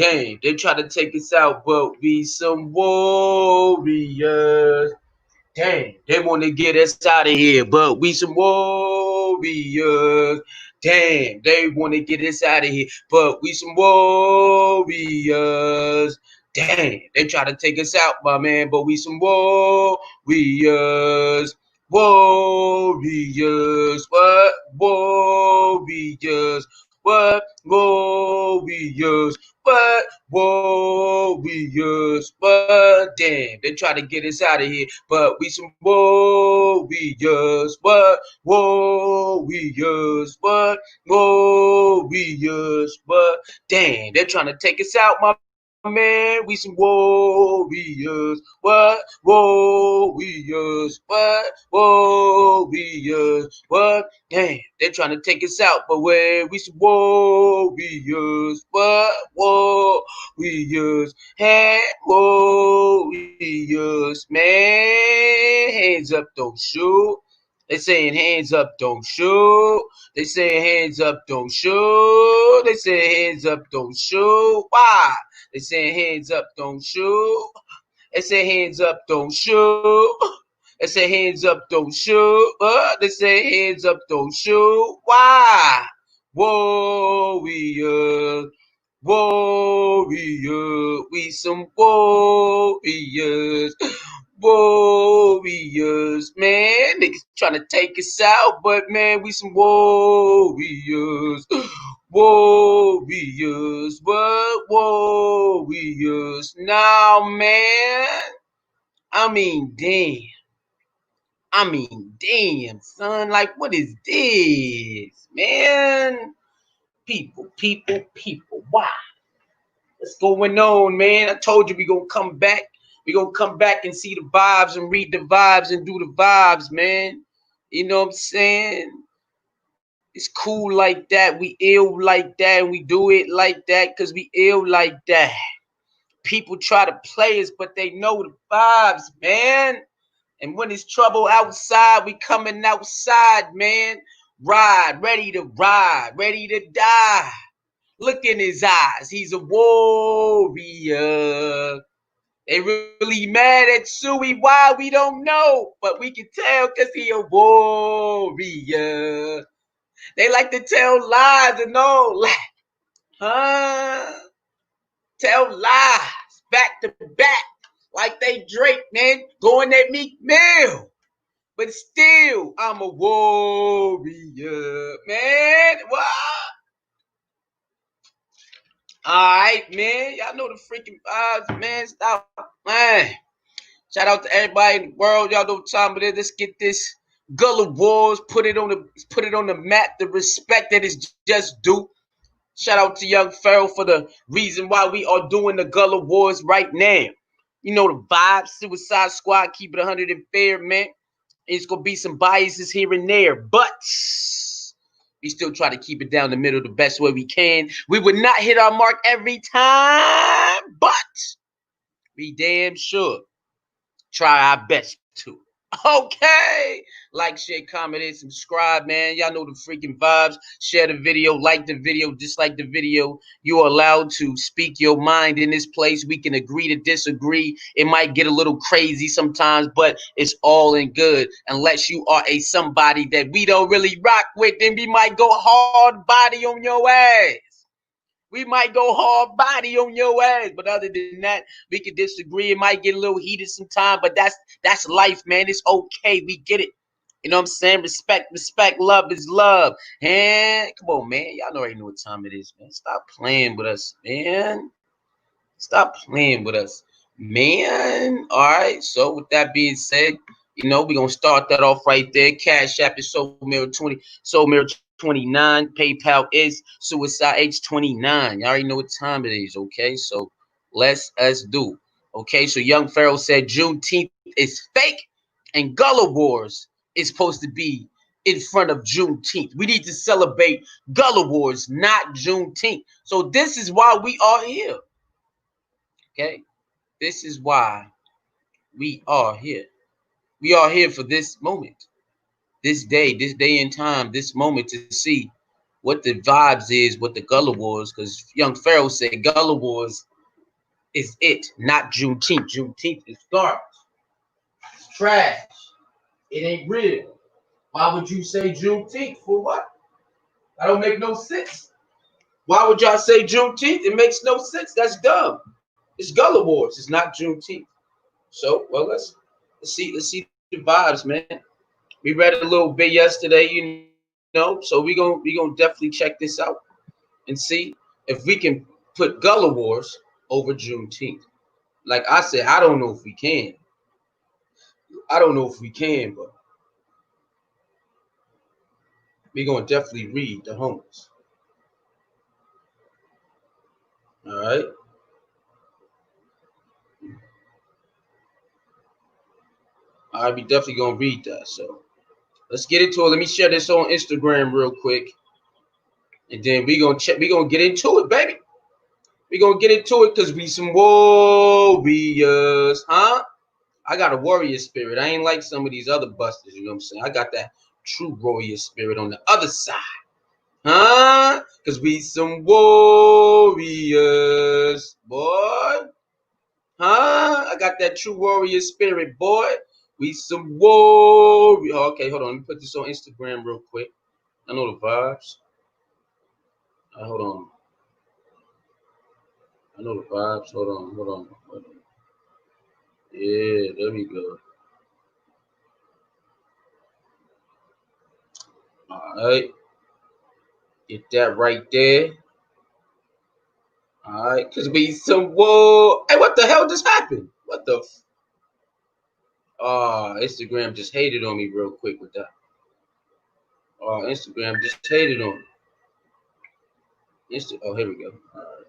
Damn, they try to take us out, but we some warriors. Damn, they want to get us out of here, but we some warriors. Damn, they want to get us out of here, but we some warriors. Damn, they try to take us out, my man, but we some warriors. Warriors, what? Warriors, what? Warriors, what? Warriors, what? Damn, they try to get us out of here, but we some warriors, what? Warriors, what? Warriors, what? Damn, they're trying to take us out, my man. We some warriors, what? Warriors, what? Warriors, what? Damn, they're trying to take us out, but we some warriors, what? Warriors, hey, warriors, man, hands up, don't shoot. They saying hands up, don't shoot. They saying hands up, don't shoot. They saying hands up, don't shoot. Why? They saying hands up, don't shoot. They say hands up, don't shoot. They say hands up, don't shoot. They say hands up, don't shoot. Why? Warriors, warriors, we some warriors. Warriors, man. Niggas trying to take us out, but man, we some warriors. Warriors, what? Warriors. Now, man. Damn. Damn, son. Like, what is this, man? People. Why? What's going on, man? I told you we gonna come back. We gonna come back and see the vibes and read the vibes and do the vibes, man. You know what I'm saying? It's cool like that. We ill like that, and we do it like that because we ill like that. People try to play us, but they know the vibes, man. And when it's trouble outside, we coming outside, man. Ready to die. Look in his eyes. He's a warrior. They really mad at Suey. Why? We don't know. But we can tell because he a warrior. They like to tell lies and all. Huh? Tell lies. Back to back. Like they Drake, man. Going at Meek Mill. But still, I'm a warrior. Man, what? Alright, man. Y'all know the freaking vibes, man. Stop, man. Shout out to everybody in the world. Y'all know what time it is. Let's get this Gullah Wars. Put it on the map. The respect that is just due. Shout out to Young Pharaoh for the reason why we are doing the Gullah Wars right now. You know the vibes. Suicide Squad. Keep it 100 and fair, man. It's gonna be some biases here and there, but we still try to keep it down the middle the best way we can. We would not hit our mark every time, but we damn sure try our best to. Okay. Like, share, comment, and subscribe, man. Y'all know the freaking vibes. Share the video, like the video, dislike the video. You are allowed to speak your mind in this place. We can agree to disagree. It might get a little crazy sometimes, but it's all in good. Unless you are a somebody that we don't really rock with, then we might go hard body on your ass. We might go hard body on your ass, but other than that, we can disagree. It might get a little heated sometime, but that's life, man. It's okay. We get it. You know what I'm saying? Respect, love is love. And come on, man. Y'all already know what time it is, man. Stop playing with us, man. Stop playing with us, man. All right. So with that being said, we're gonna start that off right there. Cash App is Soulmirror 29. PayPal is Suicide H29. You already know what time it is, okay? So let's do. Okay, so Young Pharaoh said Juneteenth is fake and Gullah Wars is supposed to be in front of Juneteenth. We need to celebrate Gullah Wars, not Juneteenth. So this is why we are here. Okay? This is why we are here. We are here for this moment. This day in time, this moment to see what the vibes is, what the Gullah Wars, because Young Pharaoh said Gullah Wars is it, not Juneteenth. Juneteenth is garbage. It's trash. It ain't real. Why would you say Juneteenth? For what? That don't make no sense. Why would y'all say Juneteenth? It makes no sense. That's dumb. It's Gullah Wars. It's not Juneteenth. So, well, let's see the vibes, man. We read a little bit yesterday, so we gonna definitely check this out and see if we can put Gullah Wars over Juneteenth. Like I said, I don't know if we can. I don't know if we can, but we gonna definitely read the homies. All right. All right, we definitely gonna read that. So let's get into it. Let me share this on Instagram real quick, and then we gonna check. We gonna get into it, baby. We gonna get into it because we some warriors, huh? I got a warrior spirit. I ain't like some of these other busters. You know what I'm saying? I got that true warrior spirit on the other side, huh? Because we some warriors, boy. Huh? I got that true warrior spirit, boy. We some warriors. Okay, hold on. Let me put this on Instagram real quick. I know the vibes. Hold on. I know the vibes. Hold on. Yeah, there we go. All right. Get that right there. All right. Because we some war. Hey, what the hell just happened? What the? Instagram just hated on me real quick with that. Instagram just hated on me. Oh, here we go. All right.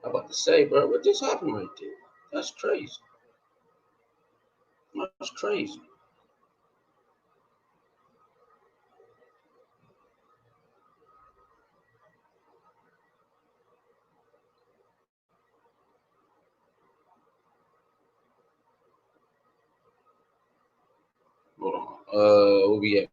I'm about to say, bro, what just happened right there? That's crazy. That's crazy. Hold on. Where we at?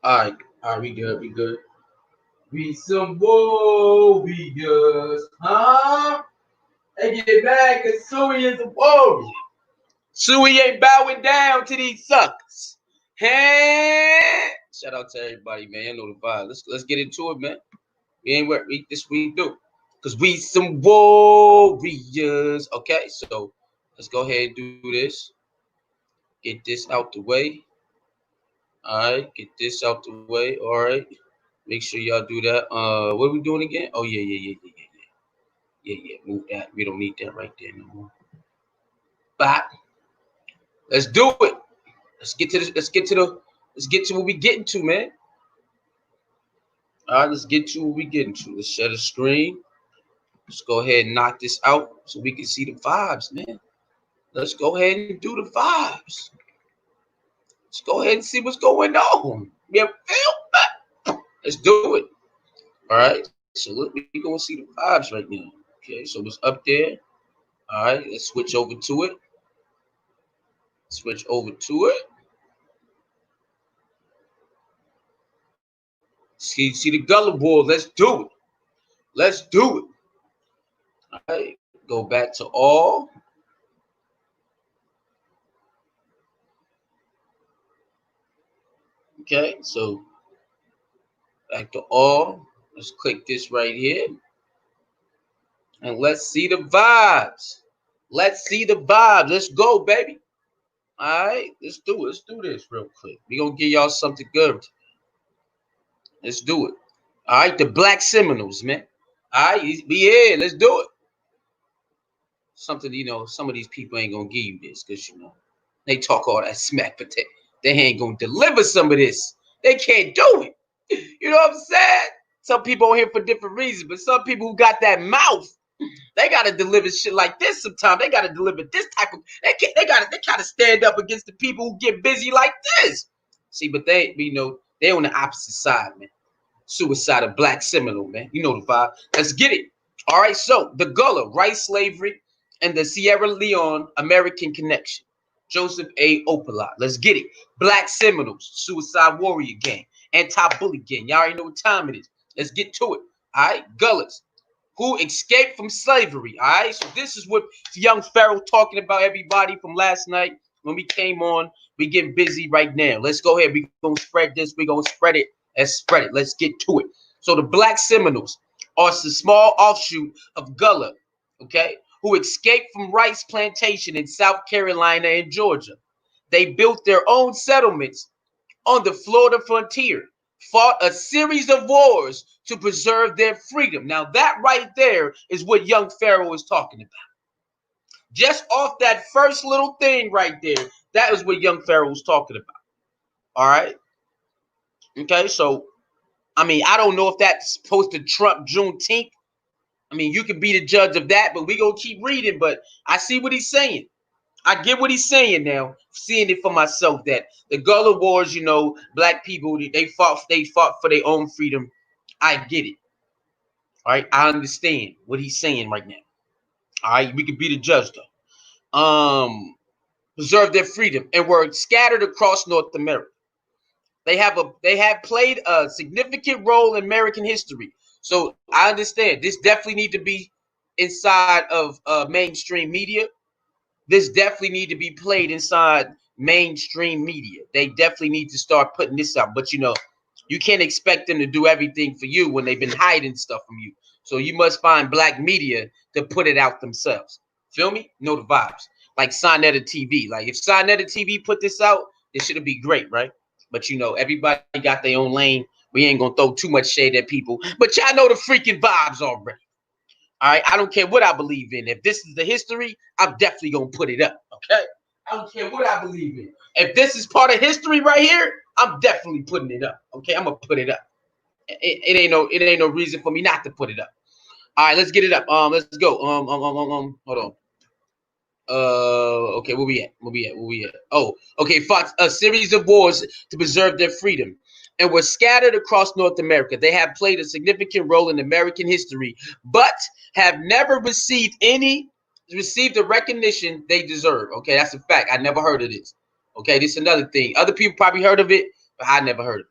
All right, we good. We some warriors, huh? They get mad because Suey is a warrior. Suey ain't bowing down to these suckers. Hey, shout out to everybody, man. You know the vibe. Let's get into it, man. We ain't what we do, cause we some warriors. Okay, so let's go ahead and do this. Get this out the way. All right, get this out the way. All right, make sure y'all do that. What are we doing again? Oh yeah. Move that. We don't need that right there no more. But let's do it. Let's get to this. Let's get to what we getting to, man. All right, let's get to what we getting to. Let's share the screen. Let's go ahead and knock this out so we can see the vibes, man. Let's go ahead and do the vibes. Let's go ahead and see what's going on. Yeah, let's do it. All right. So we gonna see the vibes right now. Okay, so it's up there. All right, let's switch over to it. See the Gullah Boys. Let's do it. All right, go back to all. Okay, so back to all. Let's click this right here. And let's see the vibes. Let's go, baby. All right, let's do it. Let's do this real quick. We're going to give y'all something good. Let's do it. All right, the Black Seminols, man. All right, yeah, let's do it. Something, some of these people ain't going to give you this because, they talk all that smack, but they ain't going to deliver some of this. They can't do it. You know what I'm saying? Some people on here for different reasons, but some people who got that mouth, they gotta deliver shit like this sometimes. They gotta deliver this type of. They gotta stand up against the people who get busy like this. See, but they on the opposite side, man. Suicide of Black Seminole, man. You know the vibe. Let's get it. All right, so the Gullah, rice slavery, and the Sierra Leone American connection. Joseph A. Opala. Let's get it. Black Seminoles, Suicide Warrior Gang, Anti-Bully Gang. Y'all already know what time it is. Let's get to it. All right, Gullahs, who escaped from slavery. All right, so this is what young Pharaoh talking about, everybody, from last night when we came on. We getting busy right now. Let's go ahead. We gonna spread this. We gonna spread it. Let's spread it. Let's get to it. So the Black Seminoles are a small offshoot of Gullah, okay, who escaped from rice plantation in South Carolina and Georgia. They built their own settlements on the Florida frontier, fought a series of wars to preserve their freedom. Now that right there is what young Pharaoh is talking about. Just off that first little thing right there, that is what young Pharaoh was talking about. All right. Okay, so I mean, I don't know if that's supposed to trump Juneteenth. I mean, you can be the judge of that, but we gonna keep reading. But I see what he's saying. I get what he's saying now, seeing it for myself, that the Gullah Wars, you know, black people, they fought for their own freedom. I get it. All right, I understand what he's saying right now. All right, we could be the judge though. Preserve their freedom and were scattered across North America. They have played a significant role in American history. So I understand this definitely need to be inside of mainstream media. This definitely need to be played inside mainstream media. They definitely need to start putting this out. But you know, you can't expect them to do everything for you when they've been hiding stuff from you. So you must find black media to put it out themselves. Feel me? Know the vibes. Like Sonetta TV. Like if Sonetta TV put this out, it should be great, right? But you know, everybody got their own lane. We ain't gonna throw too much shade at people. But y'all know the freaking vibes already. All right, I don't care what I believe in. If this is the history, I'm definitely gonna put it up. Okay, I don't care what I believe in. If this is part of history right here, I'm definitely putting it up. Okay, I'm gonna put it up. It ain't no reason for me not to put it up. All right, let's get it up. Let's go. Hold on. Okay, where we at? Oh, okay, fought a series of wars to preserve their freedom and were scattered across North America. They have played a significant role in American history, but have never received the recognition they deserve. Okay, that's a fact. I never heard of this. Okay, this is another thing. Other people probably heard of it, but I never heard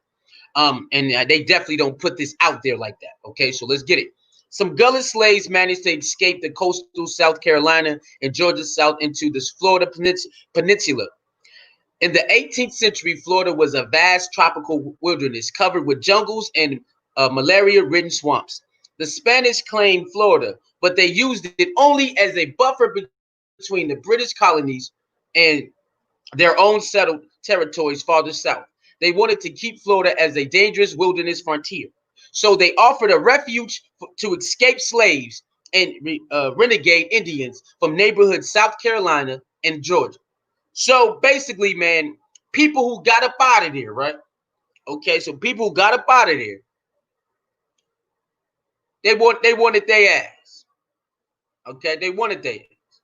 of it. And they definitely don't put this out there like that. Okay, so let's get it. Some Gullah slaves managed to escape the coastal South Carolina and Georgia south into the Florida peninsula. In the 18th century, Florida was a vast tropical wilderness covered with jungles and malaria-ridden swamps. The Spanish claimed Florida, but they used it only as a buffer between the British colonies and their own settled territories farther south. They wanted to keep Florida as a dangerous wilderness frontier. So they offered a refuge to escape slaves and renegade Indians from neighborhoods South Carolina and Georgia. So basically, man, people who got up out of there, right? Okay, so people who got up out of there, they wanted their ass. Okay, they wanted their ass.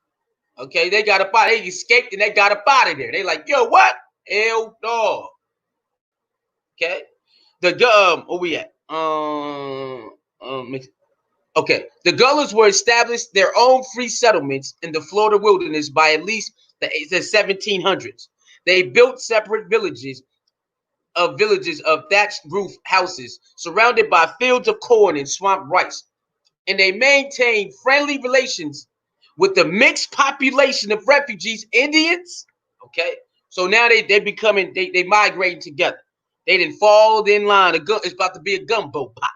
Okay, they got up out, they escaped and they got up out of there. They like, yo, what? Hell no. Okay, where we at? Okay, the Gullahs were established their own free settlements in the Florida wilderness by at least the 1700s. They built separate villages of thatched roof houses surrounded by fields of corn and swamp rice, and they maintained friendly relations with the mixed population of refugees, Indians. Okay, so now they becoming they migrating together. They didn't fall in line. It's about to be a gumbo pot.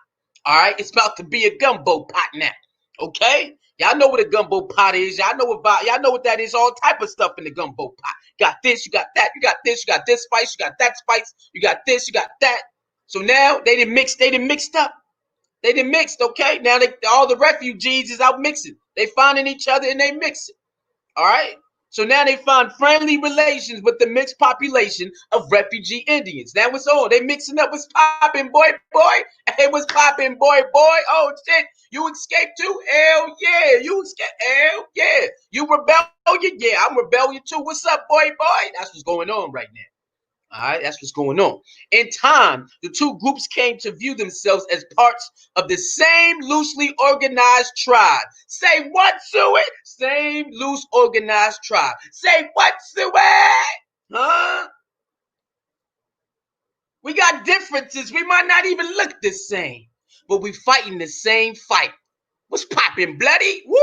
All right, it's about to be a gumbo pot now. Okay, y'all know what a gumbo pot is. Y'all know what that is. All type of stuff in the gumbo pot. Got this, you got that, you got this, you got this spice, you got that spice, you got this, you got that. So now they didn't mix. They didn't mixed up. They didn't mixed. Okay, now all the refugees is out mixing. They finding each other and they mixing. All right. So now they find friendly relations with the mixed population of refugee Indians. That was all. They mixing up. What's popping, boy? Hey, what's popping, boy? Oh, shit. You escaped too? Hell yeah. You escaped. Hell yeah. You rebellion? Yeah, I'm rebellion too. What's up, boy? That's what's going on right now. All right, that's what's going on. In time, the two groups came to view themselves as parts of the same loosely organized tribe. Say what to it? Same loose organized tribe. Say what to it? Huh? We got differences. We might not even look the same, but we fighting the same fight. What's popping, bloody? Woo!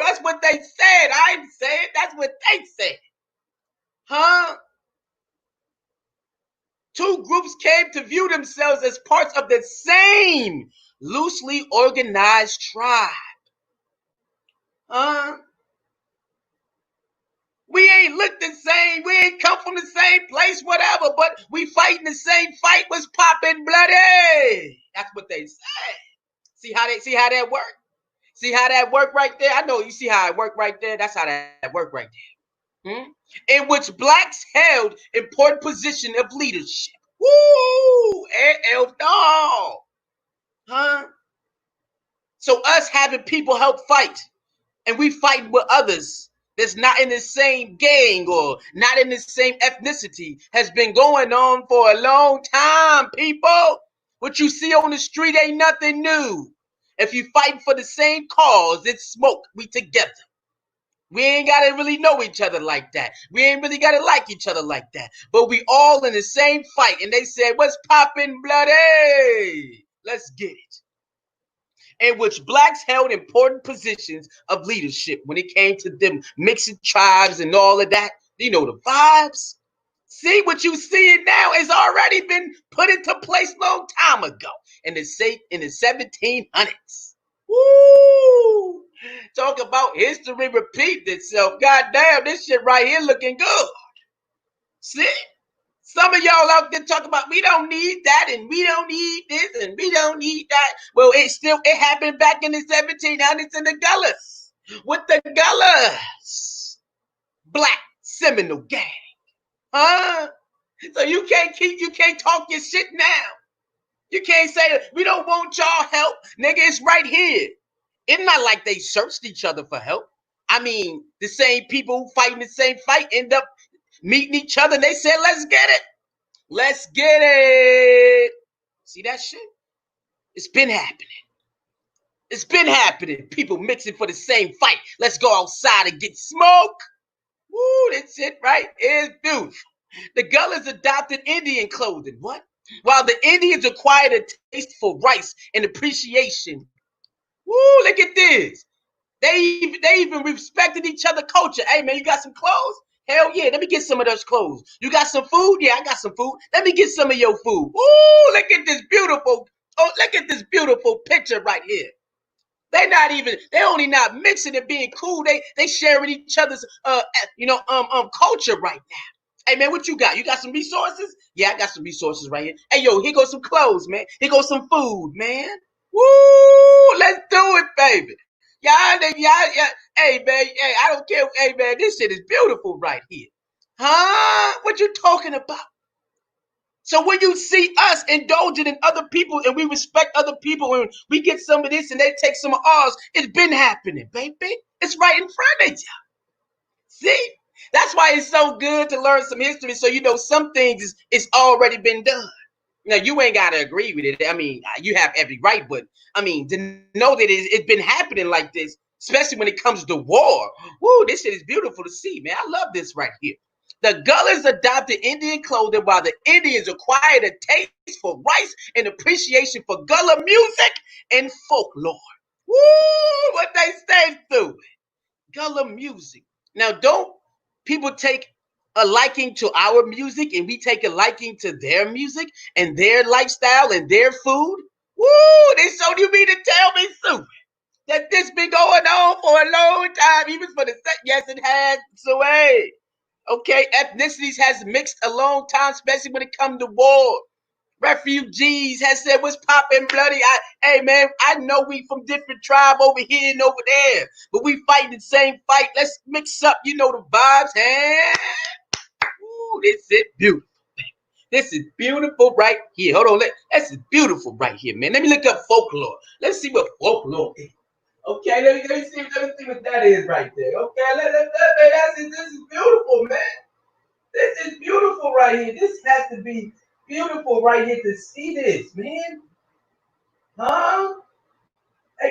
That's what they said. I ain't saying. That's what they said. Huh? Two groups came to view themselves as parts of the same loosely organized tribe. Huh? We ain't look the same. We ain't come from the same place, whatever, but we fighting the same fight. What's popping, bloody? That's what they say. See how that work? See how that work right there? I know you see how it work right there. That's how that work right there. In which blacks held important position of leadership. Woo! No. Huh? So us having people help fight, and we fighting with others that's not in the same gang or not in the same ethnicity has been going on for a long time, people. What you see on the street ain't nothing new. If you fighting for the same cause, it's smoke. We together. We ain't got to really know each other like that. We ain't really got to like each other like that. But we all in the same fight. And they said, what's popping, bloody? Let's get it. In which blacks held important positions of leadership when it came to them mixing tribes and all of that. You know the vibes. See, what you seeing now has already been put into place long time ago in the 1700s. Woo! Talk about history repeating itself. God damn, this shit right here looking good. See? Some of y'all out there talking about we don't need that and we don't need this and we don't need that. Well, it happened back in the 1700s in the Gullahs. With the Gullahs. Black Seminole gang. Huh? So you can't talk your shit now. You can't say we don't want y'all help. Nigga, it's right here. It's not like they searched each other for help. I mean, the same people fighting the same fight end up meeting each other and they said, let's get it. Let's get it. See that shit? It's been happening. It's been happening. People mixing for the same fight. Let's go outside and get smoke. Woo, that's it right. It's beautiful. The Gullahs adopted Indian clothing. What? While the Indians acquired a taste for rice and appreciation. Woo, look at this. They even respected each other's culture. Hey, man, you got some clothes? Hell yeah, let me get some of those clothes. You got some food? Yeah, I got some food. Let me get some of your food. Ooh, look at this beautiful picture right here. They only not mixing and being cool. They sharing each other's culture right now. Hey man, what you got? You got some resources? Yeah, I got some resources right here. Hey yo, here goes some clothes, man. Here goes some food, man. Woo! Let's do it, baby. Yeah. Hey man, hey, I don't care. Hey man, this shit is beautiful right here. Huh? What you talking about? So when you see us indulging in other people and we respect other people and we get some of this and they take some of ours, it's been happening, baby. It's right in front of you. See? That's why it's so good to learn some history so you know some things it's already been done. Now, you ain't got to agree with it. I mean, you have every right, but I mean, to know that it's been happening like this, especially when it comes to war. Woo, this shit is beautiful to see, man. I love this right here. The Gullahs adopted Indian clothing while the Indians acquired a taste for rice and appreciation for Gullah music and folklore. Woo, what they stayed through. Gullah music. Now, don't people take a liking to our music and we take a liking to their music and their lifestyle and their food? Woo! They so you mean to tell me, Sue, that this been going on for a long time, even for the yes, it has. So hey, okay, ethnicities has mixed a long time, especially when it comes to war. Refugees has said, what's popping, bloody? Hey, man, I know we from different tribe over here and over there, but we fighting the same fight. Let's mix up, you know, the vibes. Hey? Ooh, this is beautiful. This is beautiful right here. Hold on, this is beautiful right here, man. Let me look up folklore. Let's see what folklore is. Okay, let me see what that is right there. Okay, this is beautiful, man. This is beautiful right here. This has to be beautiful right here to see this, man. Huh?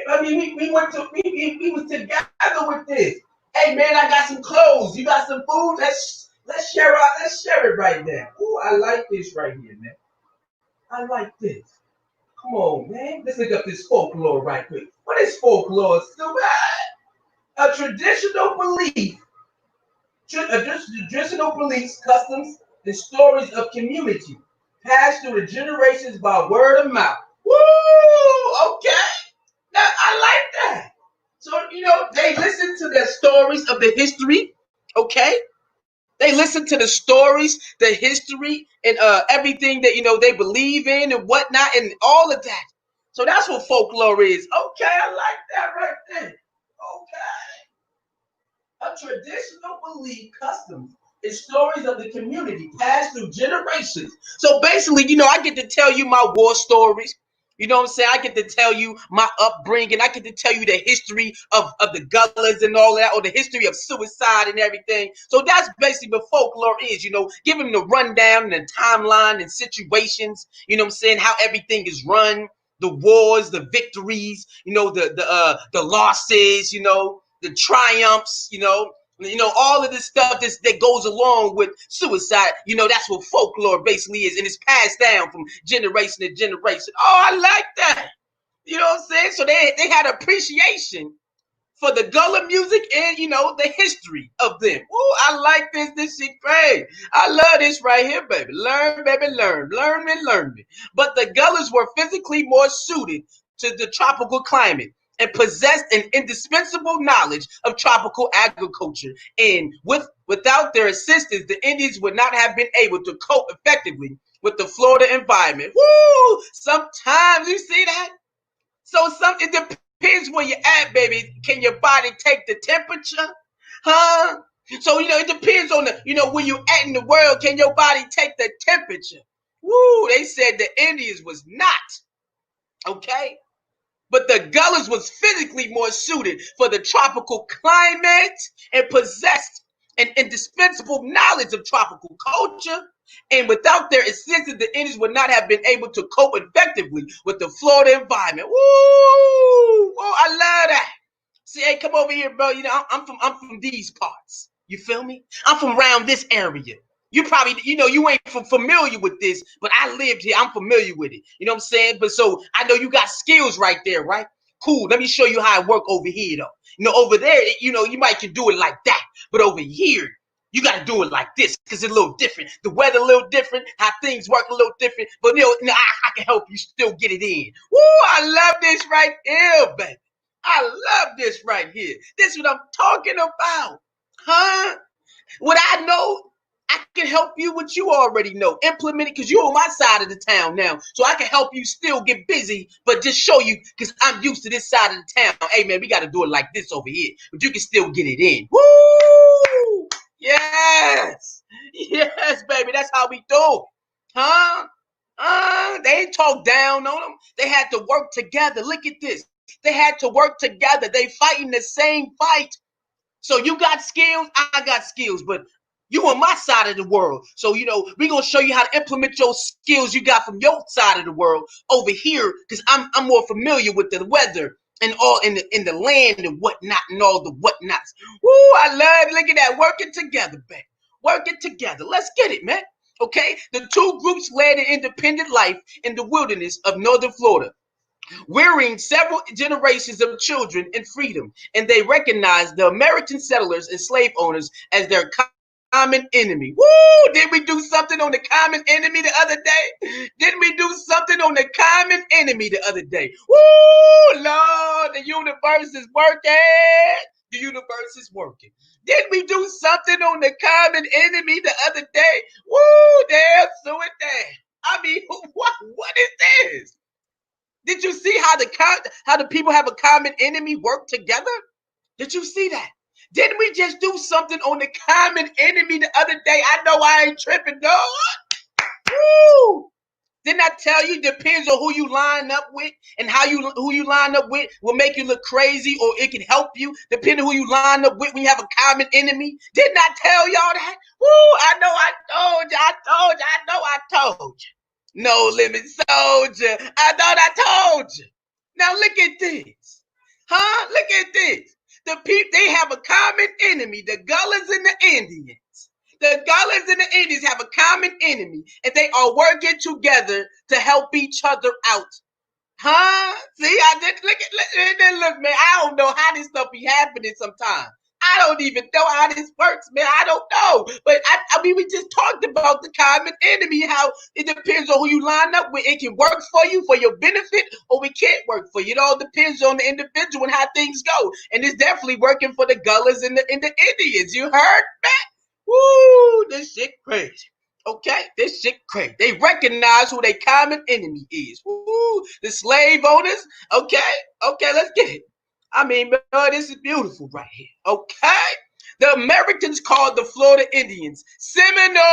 I mean, we went to we was together with this. Hey man, I got some clothes. You got some food. Let's share it right now. Ooh, I like this right here, man. I like this. Come on, man. Let's look up this folklore right quick. What is folklore? Still a traditional belief, traditional beliefs, customs, and stories of community passed through the generations by word of mouth. Woo! Okay. Now, I like that. So, they listen to the stories of the history, okay? They listen to the stories, the history, and everything that, they believe in and whatnot and all of that. So that's what folklore is. Okay, I like that right there. Okay. A traditional belief, customs, and stories of the community passed through generations. So basically, I get to tell you my war stories. You know what I'm saying? I get to tell you my upbringing. I get to tell you the history of the Gullahs and all that, or the history of suicide and everything. So that's basically what folklore is, giving the rundown and the timeline and situations, you know what I'm saying, how everything is run, the wars, the victories, the losses, the triumphs, all of this stuff that goes along with suicide. That's what folklore basically is, and it's passed down from generation to generation. Oh, I like that. You know what I'm saying? So they had appreciation for the Gullah music and, the history of them. Ooh, I like this. This shit great. I love this right here, baby. Learn, baby, learn. Learn me, learn me. But the Gullahs were physically more suited to the tropical climate and possessed an indispensable knowledge of tropical agriculture. And without their assistance, the Indians would not have been able to cope effectively with the Florida environment. Woo! Sometimes you see that? So it depends where you're at, baby. Can your body take the temperature? Huh? So, it depends on where you at in the world. Can your body take the temperature? Woo, they said the Indians was not. Okay? But the Gullahs was physically more suited for the tropical climate and possessed an indispensable knowledge of tropical culture. And without their assistance, the Indians would not have been able to cope effectively with the Florida environment. Woo! Oh, I love that. See, hey, come over here, bro. I'm from these parts. You feel me? I'm from around this area. You probably, you ain't familiar with this, but I lived here. I'm familiar with it. You know what I'm saying? But so I know you got skills right there, right? Cool. Let me show you how it work over here, though. Over there, you might can do it like that, but over here, you got to do it like this because it's a little different. The weather a little different, how things work a little different. But I can help you still get it in. Woo! I love this right here, baby. I love this right here. This is what I'm talking about, huh? What I know, I can help you what you already know. Implement it because you're on my side of the town now. So I can help you still get busy, but just show you because I'm used to this side of the town. Hey, man, we got to do it like this over here. But you can still get it in. Woo! Yes! Yes, baby. That's how we do. Huh? They ain't talk down on them. They had to work together. Look at this. They had to work together. They fighting the same fight. So you got skills, I got skills, but you on my side of the world. So, we're going to show you how to implement your skills you got from your side of the world over here because I'm more familiar with the weather and all in the land and whatnot and all the whatnots. Woo, I love it. Look at that. Working together, baby. Working together. Let's get it, man. Okay? The two groups led an independent life in the wilderness of northern Florida, rearing several generations of children in freedom, and they recognized the American settlers and slave owners as their common enemy. Woo! Did we do something on the common enemy the other day? Didn't we do something on the common enemy the other day? Woo! Lord, the universe is working. The universe is working. Didn't we do something on the common enemy the other day? Woo! Damn, so it damn. I mean, what is this? Did you see how the people have a common enemy work together? Did you see that? Didn't we just do something on the common enemy the other day? I know I ain't tripping, dog. Woo! Didn't I tell you? Depends on who you line up with and who you line up with will make you look crazy, or it can help you. Depending on who you line up with when you have a common enemy. Didn't I tell y'all that? Woo! I know I told you. I know I told you. No Limit Soldier. I thought I told you. Now look at this. Huh? Look at this. They have a common enemy, the Gullahs and the Indians. The Gullahs and the Indians have a common enemy, and they are working together to help each other out. Huh? See, I did look, man. I don't know how this stuff be happening sometimes. I don't even know how this works, man. I don't know. But I mean, we just talked about the common enemy, how it depends on who you line up with. It can work for you for your benefit, or it can't work for you. It all depends on the individual and how things go. And it's definitely working for the Gullahs and the Indians. You heard, man? Woo, this shit crazy. Okay, this shit crazy. They recognize who their common enemy is. Woo, the slave owners. Okay, let's get it. I mean, man, this is beautiful right here. Okay, the Americans called the Florida Indians Seminoles.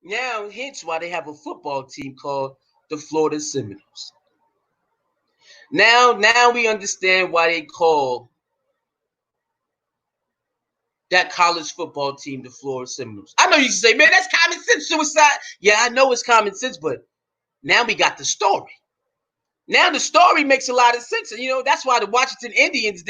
Now, hence why they have a football team called the Florida Seminoles. Now we understand why they call that college football team, the Florida Seminoles. I know you say, man, that's common sense suicide. Yeah, I know it's common sense, but now we got the story. Now the story makes a lot of sense. And, that's why the Washington Indians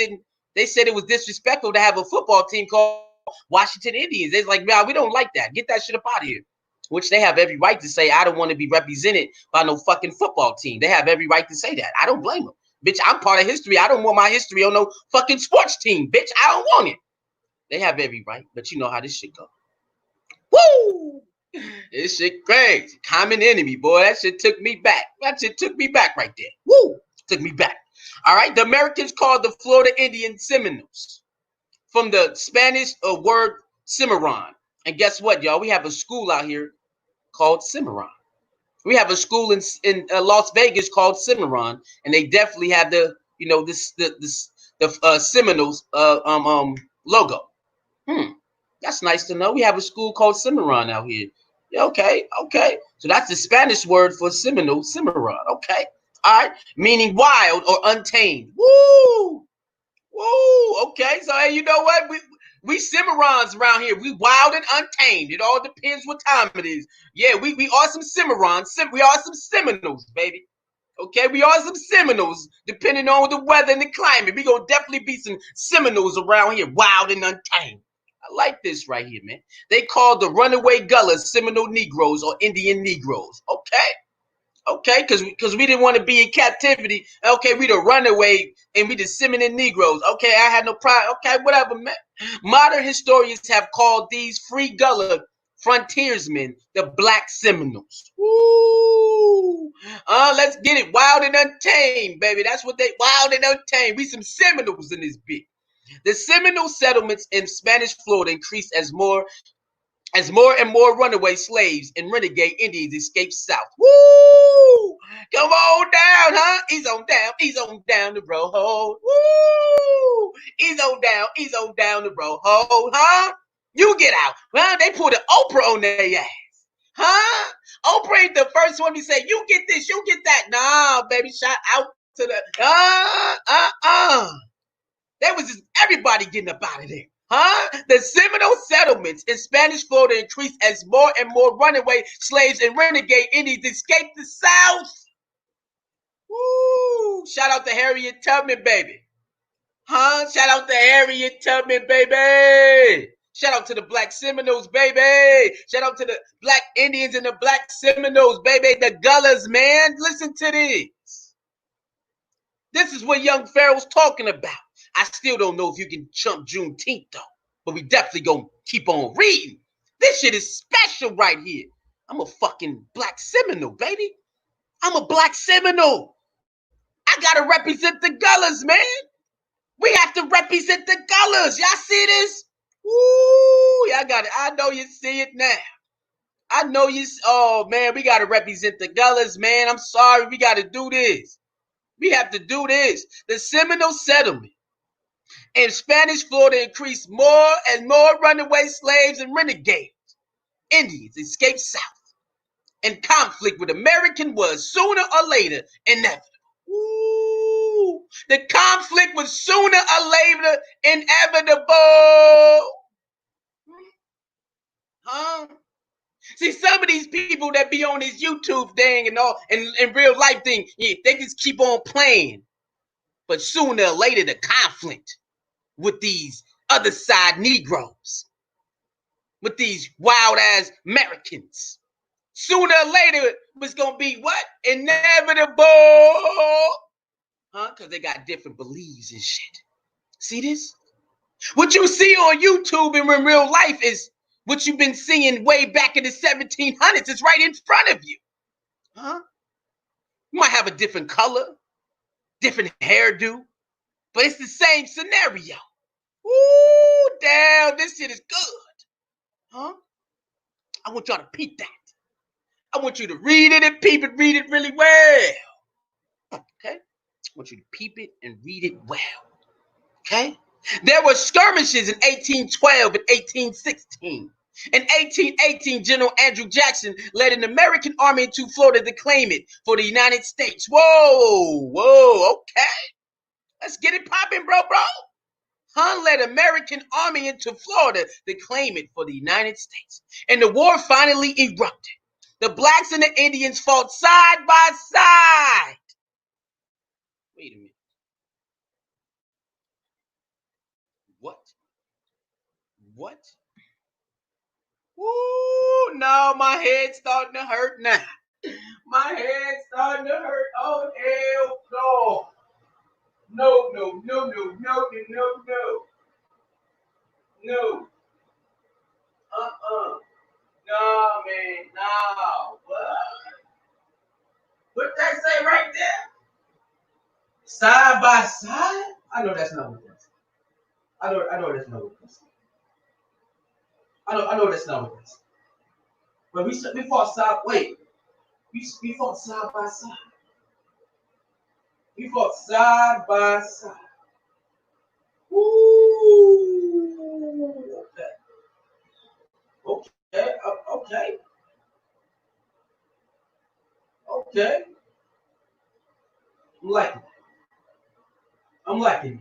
they said it was disrespectful to have a football team called Washington Indians. They're like, man, we don't like that. Get that shit up out of here. Which they have every right to say, I don't want to be represented by no fucking football team. They have every right to say that. I don't blame them. Bitch, I'm part of history. I don't want my history on no fucking sports team. Bitch, I don't want it. They have every right, but you know how this shit go. Woo! This shit crazy. Common enemy, boy. That shit took me back. That shit took me back right there. Woo! Took me back. All right. The Americans called the Florida Indian Seminoles from the Spanish word Cimarron. And guess what, y'all? We have a school out here called Cimarron. We have a school in Las Vegas called Cimarron, and they definitely have the Seminoles logo. That's nice to know. We have a school called Cimarron out here. Okay. So that's the Spanish word for Seminole, Cimarron. Okay. All right. Meaning wild or untamed. Woo! Okay. So, hey, you know what? We Cimarrons around here. We wild and untamed. It all depends what time it is. Yeah, we are some Cimarrons. We are some Seminoles, baby. Okay, we are some Seminoles, depending on the weather and the climate. We gonna definitely be some Seminoles around here, wild and untamed. I like this right here, man. They called the runaway Gullahs Seminole Negroes or Indian Negroes. Okay, because we didn't want to be in captivity. Okay, we the runaway and we the Seminole Negroes. Okay, I had no problem. Okay, whatever, man. Modern historians have called these free Gullah frontiersmen the Black Seminoles. Woo! Let's get it. Wild and untamed, baby. That's what they wild and untamed. We some Seminoles in this bitch. The Seminole settlements in Spanish Florida increased as more and more runaway slaves and renegade Indians escaped south. Woo! Come on down, huh? He's on down the road. Woo! He's on down the road, huh? You get out. Well, they put an Oprah on their ass. Huh? Oprah ain't the first one to say, you get this, you get that. Nah, baby, shout out to the That was just everybody getting up out of there. Huh? The Seminole settlements in Spanish Florida increased as more and more runaway slaves and renegade Indians escaped the South. Woo! Shout out to Harriet Tubman, baby. Huh? Shout out to Harriet Tubman, baby. Shout out to the Black Seminoles, baby. Shout out to the Black Indians and the Black Seminoles, baby. The Gullahs, man. Listen to this. This is what young Pharaoh's talking about. I still don't know if you can chump Juneteenth, though. But we definitely gonna keep on reading. This shit is special right here. I'm a fucking Black Seminole, baby. I'm a Black Seminole. I gotta represent the Gullahs, man. We have to represent the Gullahs. Y'all see this? Woo! Y'all got it. I know you see it now. I know you. Oh, man, we gotta represent the Gullahs, man. I'm sorry. We gotta do this. We have to do this. The Seminole settlement in Spanish Florida increased more and more runaway slaves and renegades. Indians escaped south, and conflict with American was sooner or later inevitable. Ooh, the conflict was sooner or later inevitable. Huh? See, some of these people that be on this YouTube thing and all and real life thing, yeah, they just keep on playing. But sooner or later, the conflict with these other side Negroes, with these wild ass Americans, sooner or later was gonna be what? Inevitable. Huh? Because they got different beliefs and shit. See this? What you see on YouTube and in real life is what you've been seeing way back in the 1700s. It's right in front of you. Huh? You might have a different color, different hairdo, but it's the same scenario. Ooh, damn, this shit is good. Huh? I want y'all to peep that. I want you to read it and peep it, read it really well. Okay? I want you to peep it and read it well. Okay? There were skirmishes in 1812 and 1816. In 1818, General Andrew Jackson led an American army into Florida to claim it for the United States. Whoa, okay. Let's get it popping, bro. Hunt led American army into Florida to claim it for the United States. And the war finally erupted. The blacks and the Indians fought side by side. Wait a minute. What? Woo, no, my head's starting to hurt now. My head's starting to hurt. Oh, hell no. No. No. No, man. No. What that say right there? Side by side? I know that's not what that's. I know that's not what that's. I know that's not what that's. But we fought side. Wait, we fought side by side. We fought side by side. Ooh. Okay. I'm liking it.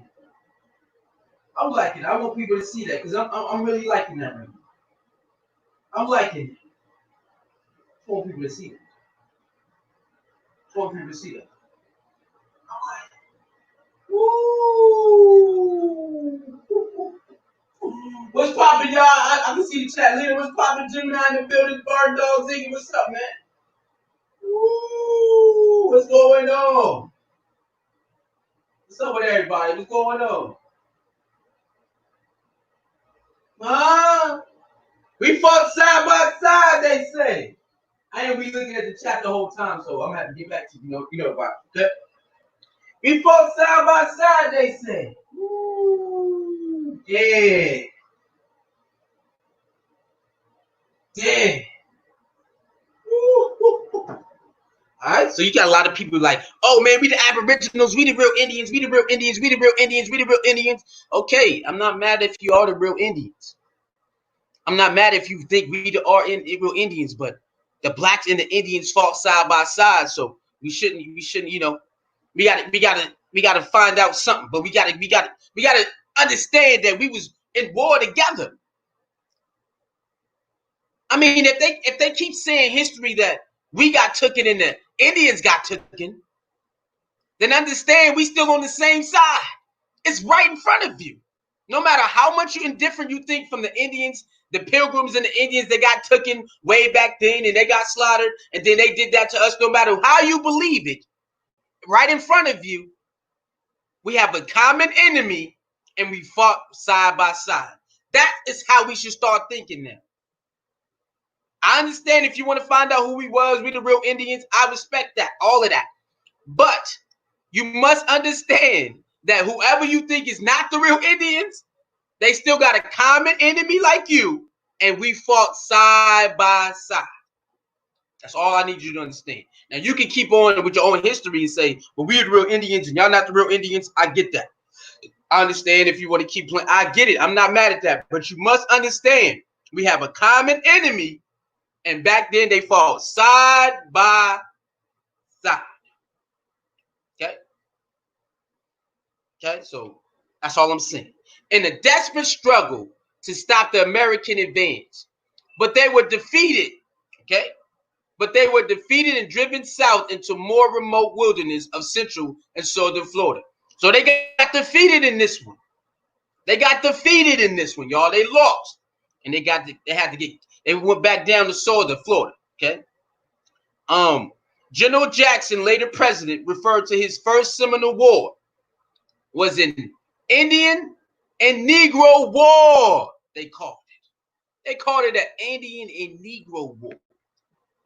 I want people to see that because I'm really liking that right now. I'm liking it. I want people to see that. Woo! What's poppin', y'all? I can see the chat later. What's poppin', Gemini in the building? Barn Dog Ziggy, what's up, man? Woo! What's going on? What's up with everybody? What's going on? Huh? We fought side by side, they say. I ain't be looking at the chat the whole time, so I'm gonna have to get back to you. You know about that. We fought side by side, they say. Woo! Yeah. All right, so you got a lot of people like, oh man, we the Aboriginals, we the real Indians, we the real Indians, we the real Indians, we the real Indians. Okay, I'm not mad if you are the real Indians. I'm not mad if you think we are real Indians, but the blacks and the Indians fought side by side, so we shouldn't, you know, we gotta find out something, but we gotta understand that we was in war together. I mean, if they keep saying history that we got taken and the Indians got taken, then understand we still on the same side. It's right in front of you. No matter how much you indifferent you think from the Indians, the Pilgrims and the Indians that got taken way back then and they got slaughtered and then they did that to us, no matter how you believe it, right in front of you, we have a common enemy and we fought side by side. That is how we should start thinking now. I understand if you want to find out who we was, we the real Indians. I respect that, all of that. But you must understand that whoever you think is not the real Indians, they still got a common enemy like you, and we fought side by side. That's all I need you to understand. Now, you can keep on with your own history and say, well, we're the real Indians and y'all not the real Indians. I get that. I understand if you want to keep playing. I get it. I'm not mad at that. But you must understand, we have a common enemy, And back then they fought side by side. Okay. Okay. So that's all I'm saying. In a desperate struggle to stop the American advance, but they were defeated. Okay. But they were defeated and driven south into more remote wilderness of central and southern Florida. So they got defeated in this one. They got defeated in this one, y'all. They lost. And they went back down to southern Florida. Okay. General Jackson, later president, referred to his first Seminole War was an Indian and Negro War. They called it. They called it an Indian and Negro War.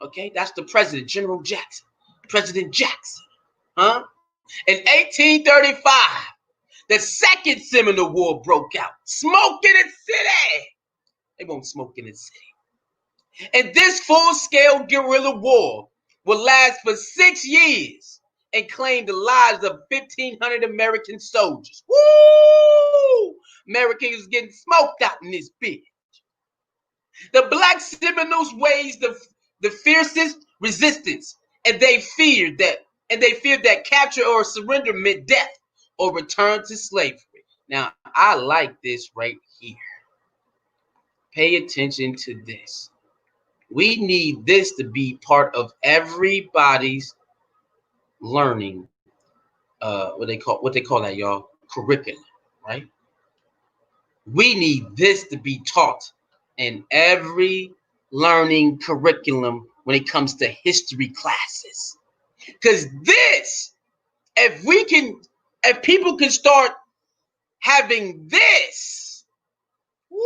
Okay, that's the president, General Jackson. President Jackson. Huh? In 1835, the second Seminole War broke out. Smoke in the city. They won't smoke in the city. And this full-scale guerrilla war will last for 6 years and claim the lives of 1,500 American soldiers. Woo! Americans getting smoked out in this bitch. The Black Seminoles waged the fiercest resistance, and they feared that capture or surrender meant death or return to slavery. Now, I like this right here. Pay attention to this. We need this to be part of everybody's learning. What they call that, y'all? Curriculum, right? We need this to be taught in every learning curriculum when it comes to history classes. Because this, if people can start having this, woo,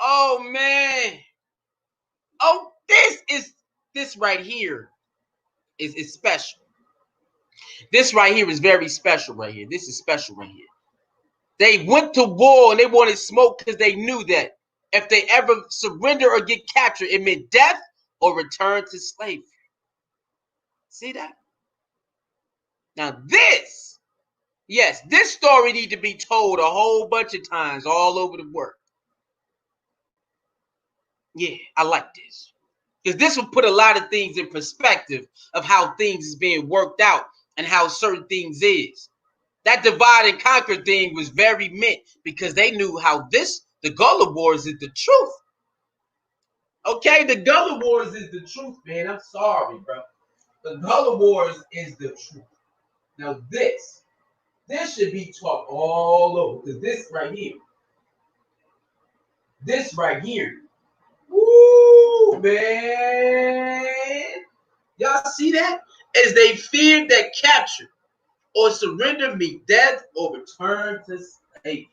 oh man, oh, this right here is special. This right here is very special right here. This is special right here. They went to war and they wanted smoke because they knew that if they ever surrender or get captured, it meant death or return to slavery. See that? Now this, yes, this story needs to be told a whole bunch of times all over the world. Yeah, I like this. Because this will put a lot of things in perspective of how things is being worked out and how certain things is. That divide and conquer thing was very meant because they knew how the Gullah Wars is the truth. Okay, the Gullah Wars is the truth, man. I'm sorry, bro. The Gullah Wars is the truth. Now this should be taught all over. Because this right here, woo, man. Y'all see that? As they feared that capture or surrender meet death or return to slavery.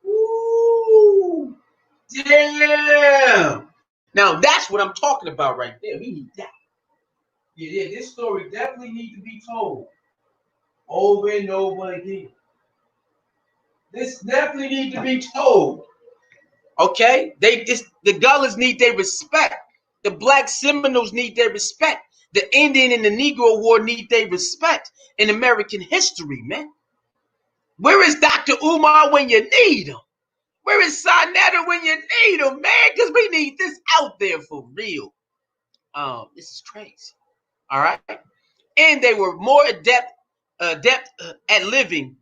Ooh, damn. Now that's what I'm talking about right there. We need that. Yeah, this story definitely needs to be told over and over again. This definitely needs to be told. Okay? The Gullahs need their respect. The Black Seminoles need their respect. The Indian and the Negro War need their respect in American history, man. Where is Dr. Umar when you need him? Where is Sarnetta when you need him, man? Because we need this out there for real. This is crazy. All right? And they were more adept at living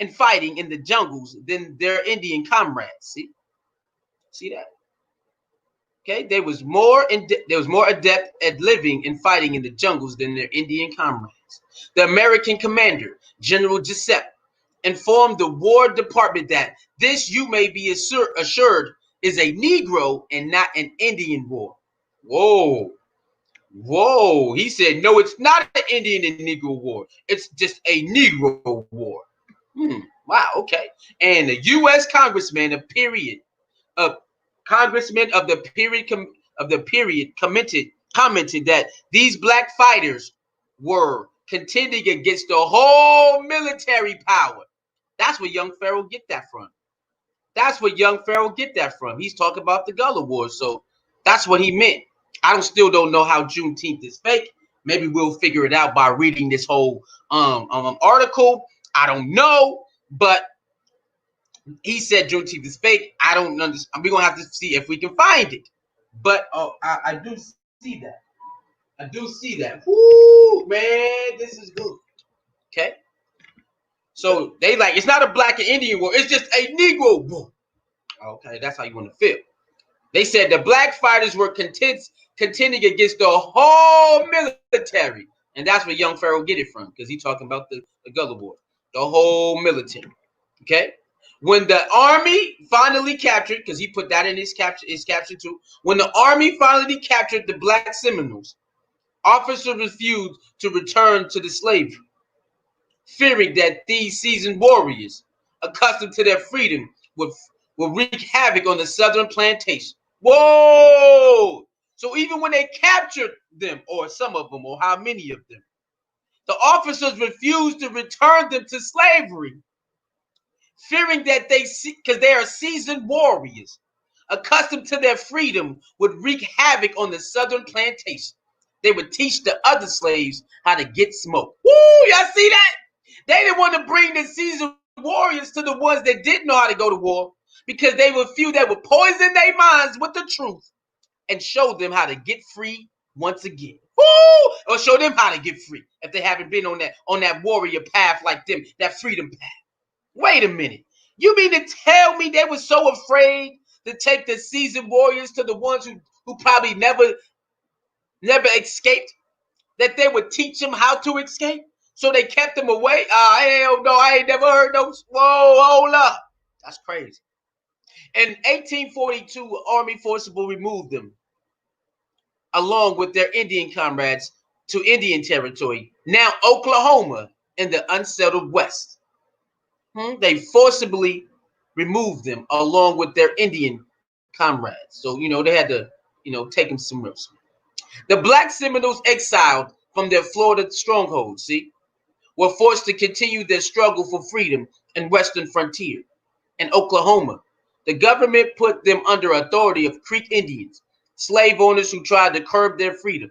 and fighting in the jungles than their Indian comrades. See that? Okay, there was more adept at living and fighting in the jungles than their Indian comrades. The American commander, General Giuseppe, informed the War Department that this, you may be assured, is a Negro and not an Indian war. Whoa. He said, no, it's not an Indian and Negro war. It's just a Negro war. Wow, okay. And the U.S. Congressman of the period commented that these black fighters were contending against the whole military power. That's where young Pharaoh get that from. He's talking about the Gullah Wars, so that's what he meant. I still don't know how Juneteenth is fake. Maybe we'll figure it out by reading this whole article. I don't know, but He said Juneteenth is fake. I don't understand. We're gonna have to see if we can find it. But I do see that. I do see that. Woo, man, this is good. Okay. So they like it's not a black and Indian war. It's just a Negro war. Okay, that's how you want to feel. They said the black fighters were contending against the whole military. And that's where young Pharaoh get it from, because he's talking about the Gullah War. The whole military. Okay? When the army finally captured, because he put that in his capture too. When the army finally captured the black Seminoles, officers refused to return to the slavery, fearing that these seasoned warriors, accustomed to their freedom, would wreak havoc on the southern plantation. Whoa! So even when they captured them, or some of them, or how many of them, the officers refused to return them to slavery, fearing that because they are seasoned warriors, accustomed to their freedom, would wreak havoc on the southern plantation. They would teach the other slaves how to get smoke. Woo! Y'all see that? They didn't want to bring the seasoned warriors to the ones that didn't know how to go to war, because they were few that would poison their minds with the truth and show them how to get free once again. Woo! Or show them how to get free if they haven't been on that warrior path like them, that freedom path. Wait a minute. You mean to tell me they were so afraid to take the seasoned warriors to the ones who probably never escaped, that they would teach them how to escape? So they kept them away? Hell no, I ain't never heard those. Whoa, hold up. That's crazy. In 1842, Army forcibly removed them, along with their Indian comrades, to Indian Territory, now Oklahoma, in the unsettled West. They forcibly removed them along with their Indian comrades. So, they had to, take them somewhere else. The black Seminoles, exiled from their Florida stronghold, were forced to continue their struggle for freedom in western frontier. In Oklahoma, the government put them under authority of Creek Indians, slave owners who tried to curb their freedom,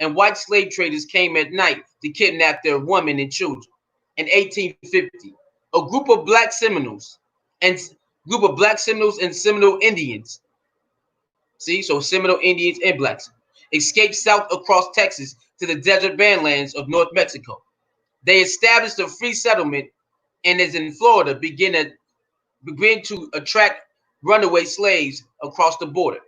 and white slave traders came at night to kidnap their women and children. In 1850, a group of black Seminoles and Seminole Indians, so Seminole Indians and blacks, escaped south across Texas to the desert badlands of North Mexico. They established a free settlement, and as in Florida, began to attract runaway slaves across the border.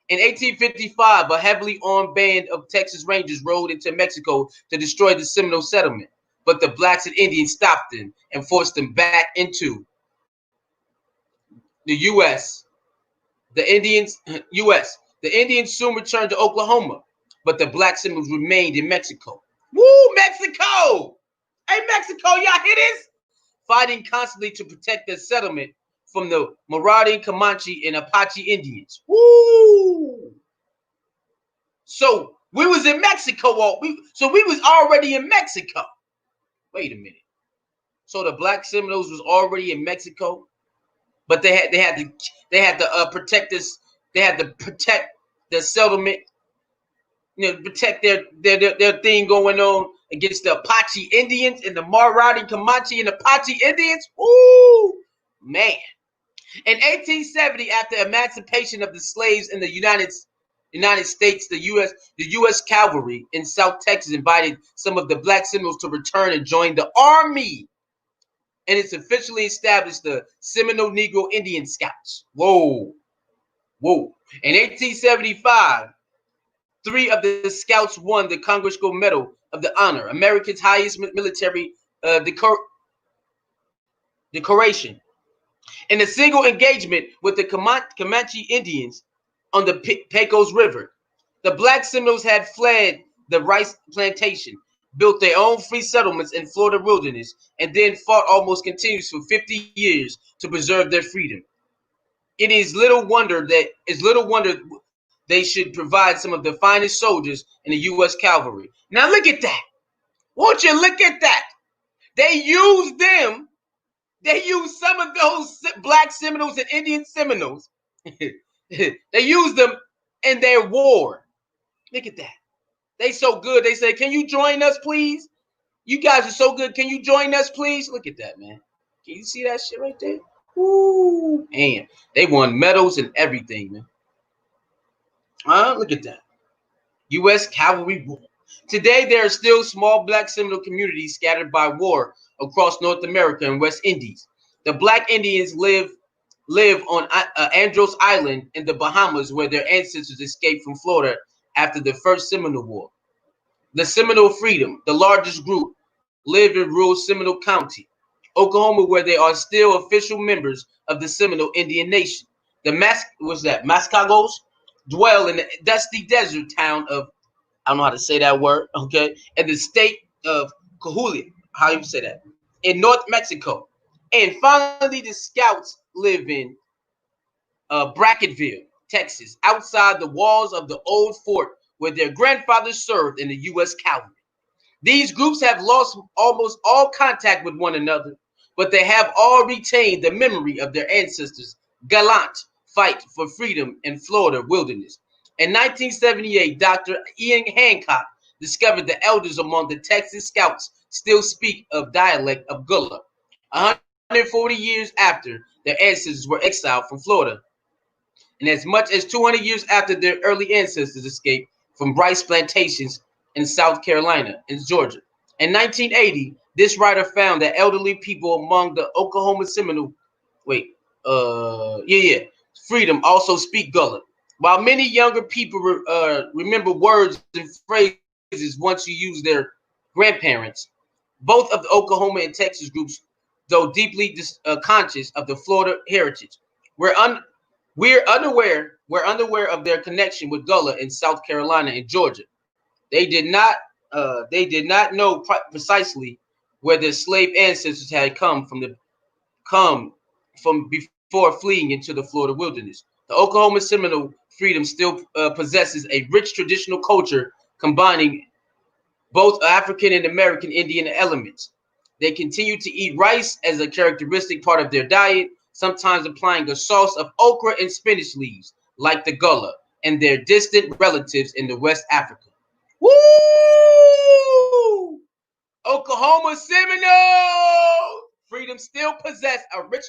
In 1855, a heavily armed band of Texas Rangers rode into Mexico to destroy the Seminole settlement, but the blacks and Indians stopped them and forced them back into the U.S. The Indians soon returned to Oklahoma, but the black Seminoles remained in Mexico. Woo, Mexico! Hey, Mexico, y'all hear this? Fighting constantly to protect their settlement from the marauding Comanche and Apache Indians. Woo! So we was in Mexico. We was already in Mexico. Wait a minute. So the black Seminoles was already in Mexico, but they had to protect this. They had to protect the settlement. Protect their thing going on against the Apache Indians and the marauding Comanche and Apache Indians. Ooh, man. In 1870, after emancipation of the slaves in the United States, the U.S. cavalry in South Texas invited some of the black Seminoles to return and join the army. And it's officially established the Seminole Negro Indian Scouts. Whoa. In 1875, 3 of the scouts won the Congressional Medal of the Honor, America's highest military decoration. In a single engagement with the Comanche Indians on the Pecos River, the black Seminoles had fled the rice plantation, built their own free settlements in Florida wilderness, and then fought almost continuously for 50 years to preserve their freedom. It is little wonder they should provide some of the finest soldiers in the U.S. cavalry. Now look at that. Won't you look at that? They used them. They used some of those black Seminoles and Indian Seminoles. They used them in their war. Look at that. They so good. They say, can you join us, please? You guys are so good. Can you join us, please? Look at that, man. Can you see that shit right there? Woo, and they won medals and everything, man. Look at that. U.S. Cavalry War. Today, there are still small black Seminole communities scattered by war across North America and West Indies. The Black Indians live on Andros Island in the Bahamas, where their ancestors escaped from Florida after the First Seminole War. The Seminole Freedom, the largest group, live in rural Seminole County, Oklahoma, where they are still official members of the Seminole Indian Nation. The Mascagos dwell in the dusty desert town of, I don't know how to say that word, okay, in the state of Coahuila, how you say that, in North Mexico. And finally, the Scouts live in Bracketville, Texas, outside the walls of the old fort where their grandfathers served in the U.S. Cavalry. These groups have lost almost all contact with one another, but they have all retained the memory of their ancestors' gallant fight for freedom in Florida wilderness. In 1978, Dr. Ian Hancock discovered the elders among the Texas Scouts still speak of dialect of Gullah, 140 years after their ancestors were exiled from Florida, and as much as 200 years after their early ancestors escaped from rice plantations in South Carolina and Georgia. In 1980, this writer found that elderly people among the Oklahoma Seminole, freedom also speak Gullah. While many younger people remember words and phrases once you use their grandparents, both of the Oklahoma and Texas groups, though deeply conscious of the Florida heritage, were unaware of their connection with Gullah in South Carolina and Georgia. They did not know precisely where their slave ancestors had come from before fleeing into the Florida wilderness. The Oklahoma Seminole freedom still possesses a rich traditional culture combining both African and American Indian elements. They continue to eat rice as a characteristic part of their diet, sometimes applying a sauce of okra and spinach leaves, like the Gullah, and their distant relatives in the West Africa. Woo! Oklahoma Seminoles! Freedom still possess a rich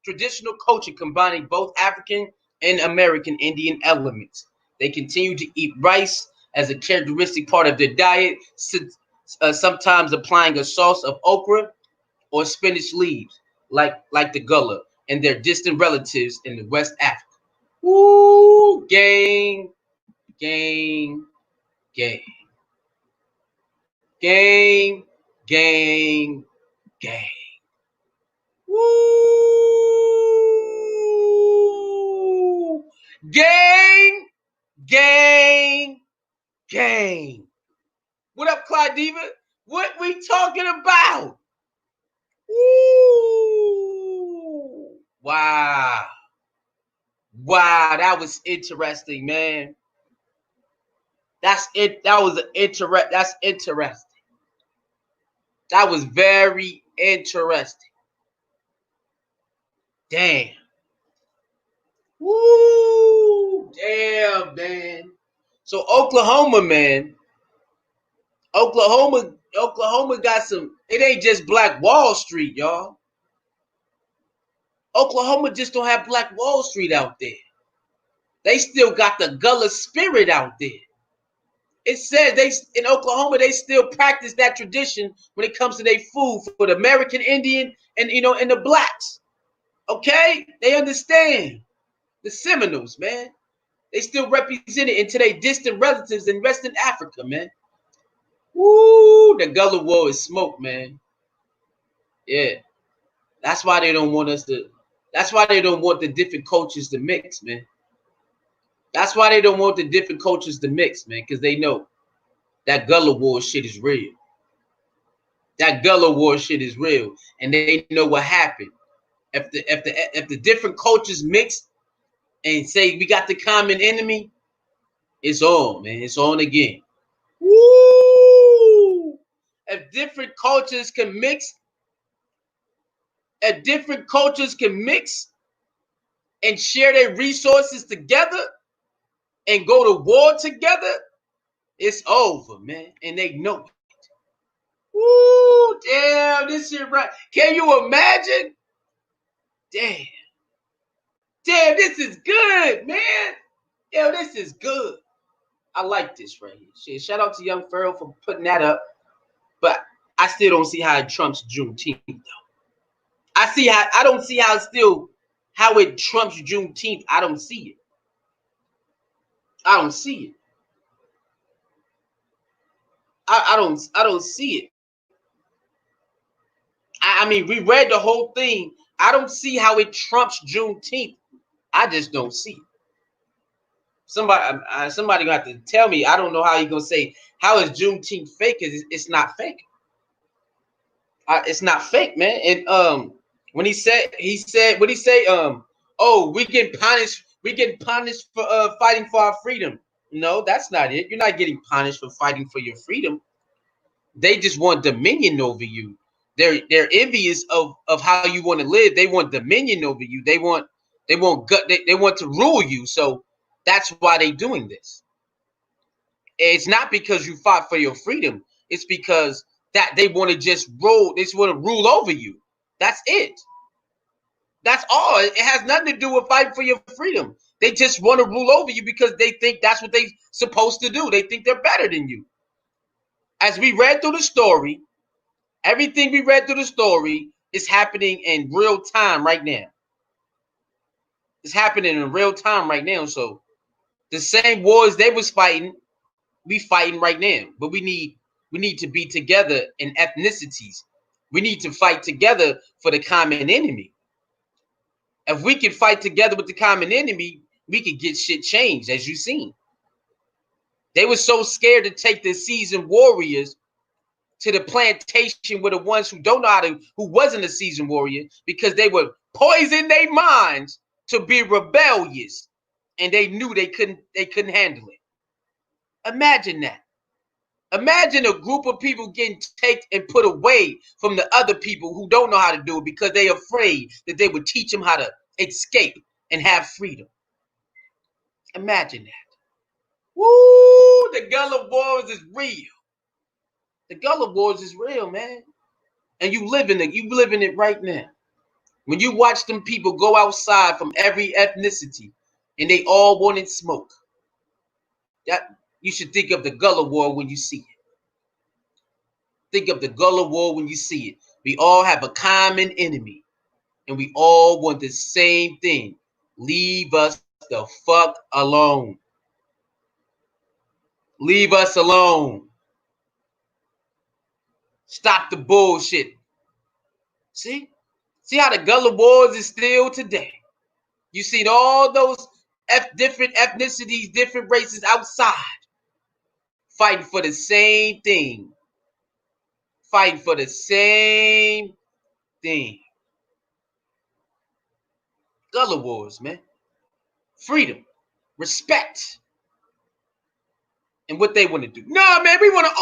traditional culture combining both African and American Indian elements. They continue to eat rice as a characteristic part of their diet, sometimes applying a sauce of okra or spinach leaves, like the Gullah, and their distant relatives in the West Africa. Woo! Gang, gang, gang. Gang, gang, gang. Woo! Gang, gang, gang. What up, Clyde Diva? What we talking about? Woo! Wow. Wow, that was interesting, man. That's it. That's interesting. That was very interesting. Damn. Woo! Damn, man. So Oklahoma, man. Oklahoma got some. It ain't just Black Wall Street, y'all. Oklahoma just don't have Black Wall Street out there. They still got the Gullah spirit out there. It said in Oklahoma they still practice that tradition when it comes to their food for the American Indian and and the blacks. Okay, they understand the Seminoles, man. They still represent it into their distant relatives in Western Africa, man. Woo, the Gullah War is smoke, man. Yeah, that's why they don't want us to. That's why they don't want the different cultures to mix, man. That's why they don't want the different cultures to mix, man, because they know that Gullah War shit is real. That Gullah War shit is real, and they know what happened. If the different cultures mix and say we got the common enemy, it's on, man. It's on again. Woo! If different cultures can mix, and share their resources together and go to war together, it's over, man. And they know it. Woo! Damn, this shit right. Can you imagine? Damn. Damn, this is good, man. Yo, this is good. I like this right here. Shit, shout out to Young Pharaoh for putting that up. But I still don't see how it trumps Juneteenth, though. I don't see how it trumps Juneteenth. I don't see it. I don't see it. I don't see it. I mean, we read the whole thing. I don't see how it trumps Juneteenth. I just don't see it. Somebody gonna have to tell me. I don't know how you're gonna say how is Juneteenth fake? Because it's not fake. It's not fake, man. And when he said what he say? Oh, we getting punished for fighting for our freedom. No, that's not it. You're not getting punished for fighting for your freedom. They just want dominion over you. They're envious of how you want to live. They want dominion over you. They want to rule you. So that's why they're doing this. It's not because you fought for your freedom. It's because that they want to just rule. They just want to rule over you. That's it. That's all. It has nothing to do with fighting for your freedom. They just want to rule over you because they think that's what they're supposed to do. They think they're better than you. As we read through the story, everything we read through the story is happening in real time right now. It's happening in real time right now. So the same wars they was fighting, we fighting right now. But we need to be together in ethnicities. We need to fight together for the common enemy. If we can fight together with the common enemy, we could get shit changed, as you've seen. They were so scared to take the seasoned warriors to the plantation with the ones who don't know how to, who wasn't a seasoned warrior, because they would poison their minds to be rebellious, and they knew they couldn't handle it. Imagine that. Imagine a group of people getting taken and put away from the other people who don't know how to do it because they're afraid that they would teach them how to escape and have freedom. Imagine that. Woo! The Gullah Wars is real. The Gullah Wars is real, man. And you live in it right now. When you watch them people go outside from every ethnicity and they all wanted smoke, that you should think of the Gullah War when you see it. Think of the Gullah War when you see it. We all have a common enemy, and we all want the same thing. Leave us the fuck alone. Leave us alone. Stop the bullshit. See how the Gullah Wars is still today. You see all those different ethnicities, different races outside fighting for the same thing. Fighting for the same thing. Gullah Wars, man. Freedom, respect, and what they want to do. No, man, we want to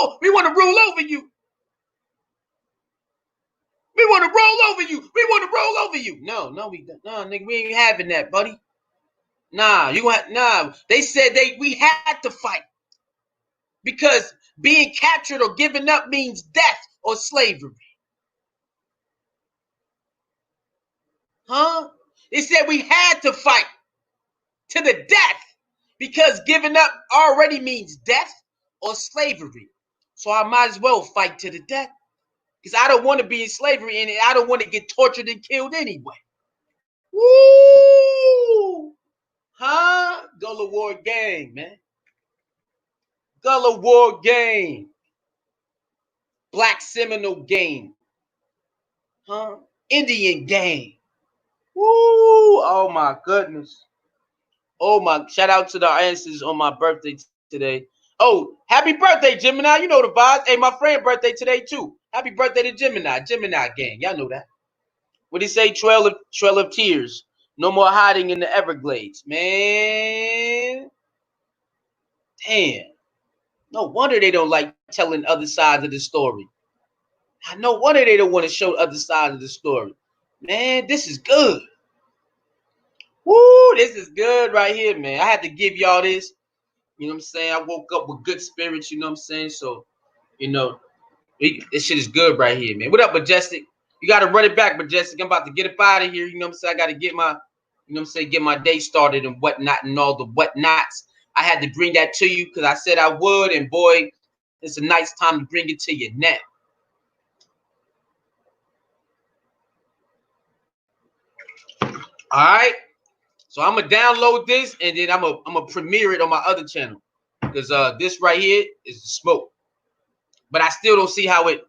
rule over you. We want to roll over you. We want to roll over you. No, we don't. No, nigga, we ain't having that, buddy. Nah, They said we had to fight because being captured or given up means death or slavery. Huh? They said we had to fight to the death because giving up already means death or slavery. So I might as well fight to the death because I don't want to be in slavery and I don't want to get tortured and killed anyway. Woo! Huh? Gullah War gang, man. Gullah War gang. Black Seminole gang. Huh? Indian gang. Woo! Oh my goodness. Oh my, shout out to the ancestors on my birthday today. Oh, happy birthday, Gemini. You know the vibes. Hey, my friend birthday today too. Happy birthday to Gemini. Gemini gang. Y'all know that. What do you say? Trail of tears. No more hiding in the Everglades. Man. Damn. No wonder they don't like telling other sides of the story. No wonder they don't want to show other sides of the story. Man, this is good. Woo, this is good right here, man. I had to give y'all this. You know what I'm saying? I woke up with good spirits, you know what I'm saying? So, you know, this shit is good right here, man. What up, Majestic? You got to run it back, but Jessica, I'm about to get up out of here. You know what I'm saying? I got to get my, get my day started and whatnot and all the whatnots. I had to bring that to you because I said I would, and boy, it's a nice time to bring it to you now. All right. So I'm gonna download this and then I'm gonna premiere it on my other channel because this right here is the smoke. But I still don't see how it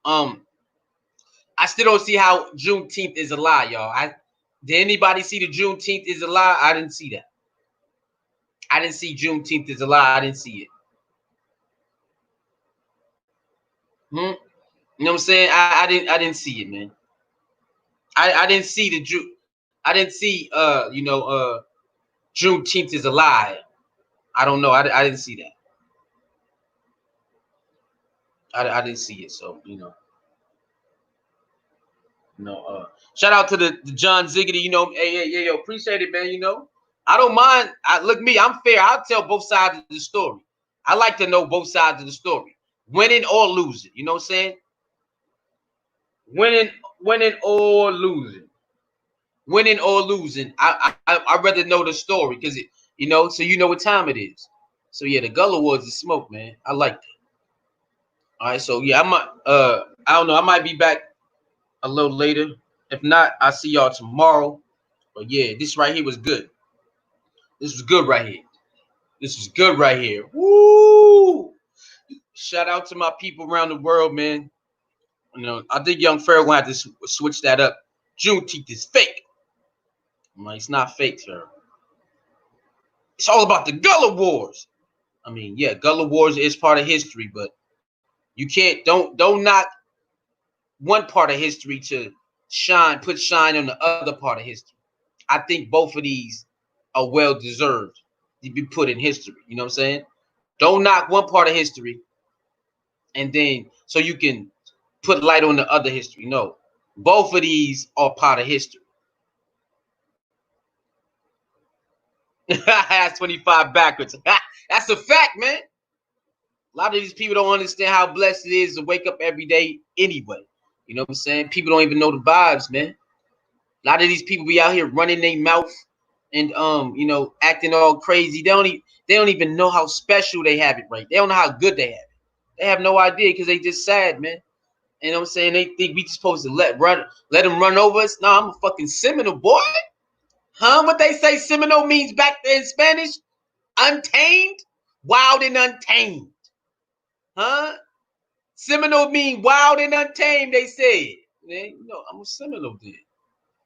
I still don't see how Juneteenth is a lie, y'all. Did anybody see the Juneteenth is a lie? I didn't see that. I didn't see Juneteenth is a lie. I didn't see it. You know what I'm saying? I didn't see it, man. I didn't see I didn't see Juneteenth is a lie. I don't know. I didn't see that. I didn't see it. So shout out to the John Ziggity. Hey, yo, appreciate it, man. I don't mind. Look, me, I'm fair. I'll tell both sides of the story. I like to know both sides of the story, winning or losing. You know what I'm saying? Winning or losing. Winning or losing. I'd rather know the story because so you know what time it is. So yeah, the Gullah Wars is smoke, man. I like that. All right, so yeah, I don't know. I might be back a little later. If not, I'll see y'all tomorrow. But yeah, this right here was good. This was good right here. This was good right here. Woo! Shout out to my people around the world, man. I think Young Pharaoh gonna have to switch that up. Juneteenth is fake. It's not fake, sir. It's all about the Gullah Wars. Yeah, Gullah Wars is part of history, but you can't don't knock one part of history to put shine on the other part of history. I think both of these are well deserved to be put in history. You know what I'm saying? Don't knock one part of history and then so you can put light on the other history. No, both of these are part of history. That's 25 backwards. That's a fact, man. A lot of these people don't understand how blessed it is to wake up every day anyway. You know what I'm saying? People don't even know the vibes, man. A lot of these people be out here running their mouth and acting all crazy. They don't even know how special they have it right. They don't know how good they have it. They have no idea because they just sad, man. You know what I'm saying? They think we supposed to let them run over us. No, I'm a fucking Seminole, boy. Huh? What they say Seminole means back there in Spanish? Untamed? Wild and untamed. Huh? Seminole mean wild and untamed, they said. Man, I'm a Seminole then.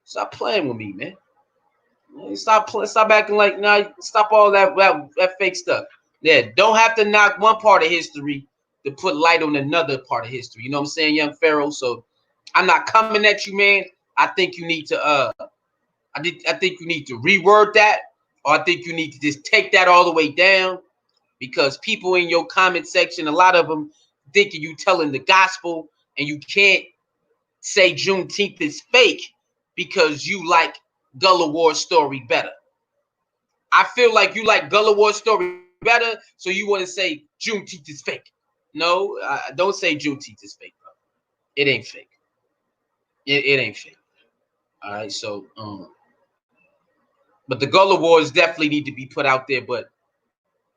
Stop playing with me, man. Stop acting like stop all that fake stuff. Yeah, don't have to knock one part of history to put light on another part of history. You know what I'm saying, Young Pharaoh? So I'm not coming at you, man. I think you need to I think you need to reword that, or I think you need to just take that all the way down because people in your comment section, a lot of them thinking you telling the gospel, and you can't say Juneteenth is fake because you like Gullah War story better. I feel like you like Gullah War story better, so you want to say Juneteenth is fake. No, don't say Juneteenth is fake, bro. It ain't fake. It ain't fake. All right, so but the Gullah Wars definitely need to be put out there, but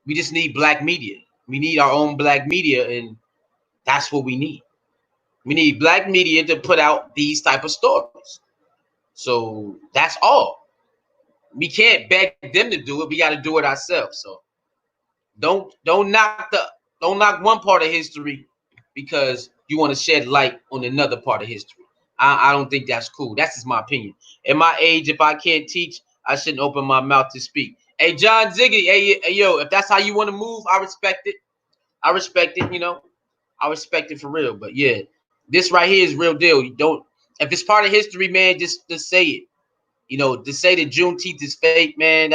we just need black media. We need our own black media, and that's what we need. We need black media to put out these type of stories. So that's all. We can't beg them to do it. We got to do it ourselves. So don't knock one part of history because you want to shed light on another part of history. I don't think that's cool. That's just my opinion. At my age, if I can't teach, I shouldn't open my mouth to speak. Hey, John Ziggy, hey, yo, if that's how you want to move, I respect it. I respect it, I respect it for real. But yeah, this right here is real deal. You don't, if it's part of history, man, just say it. To say that Juneteenth is fake, man,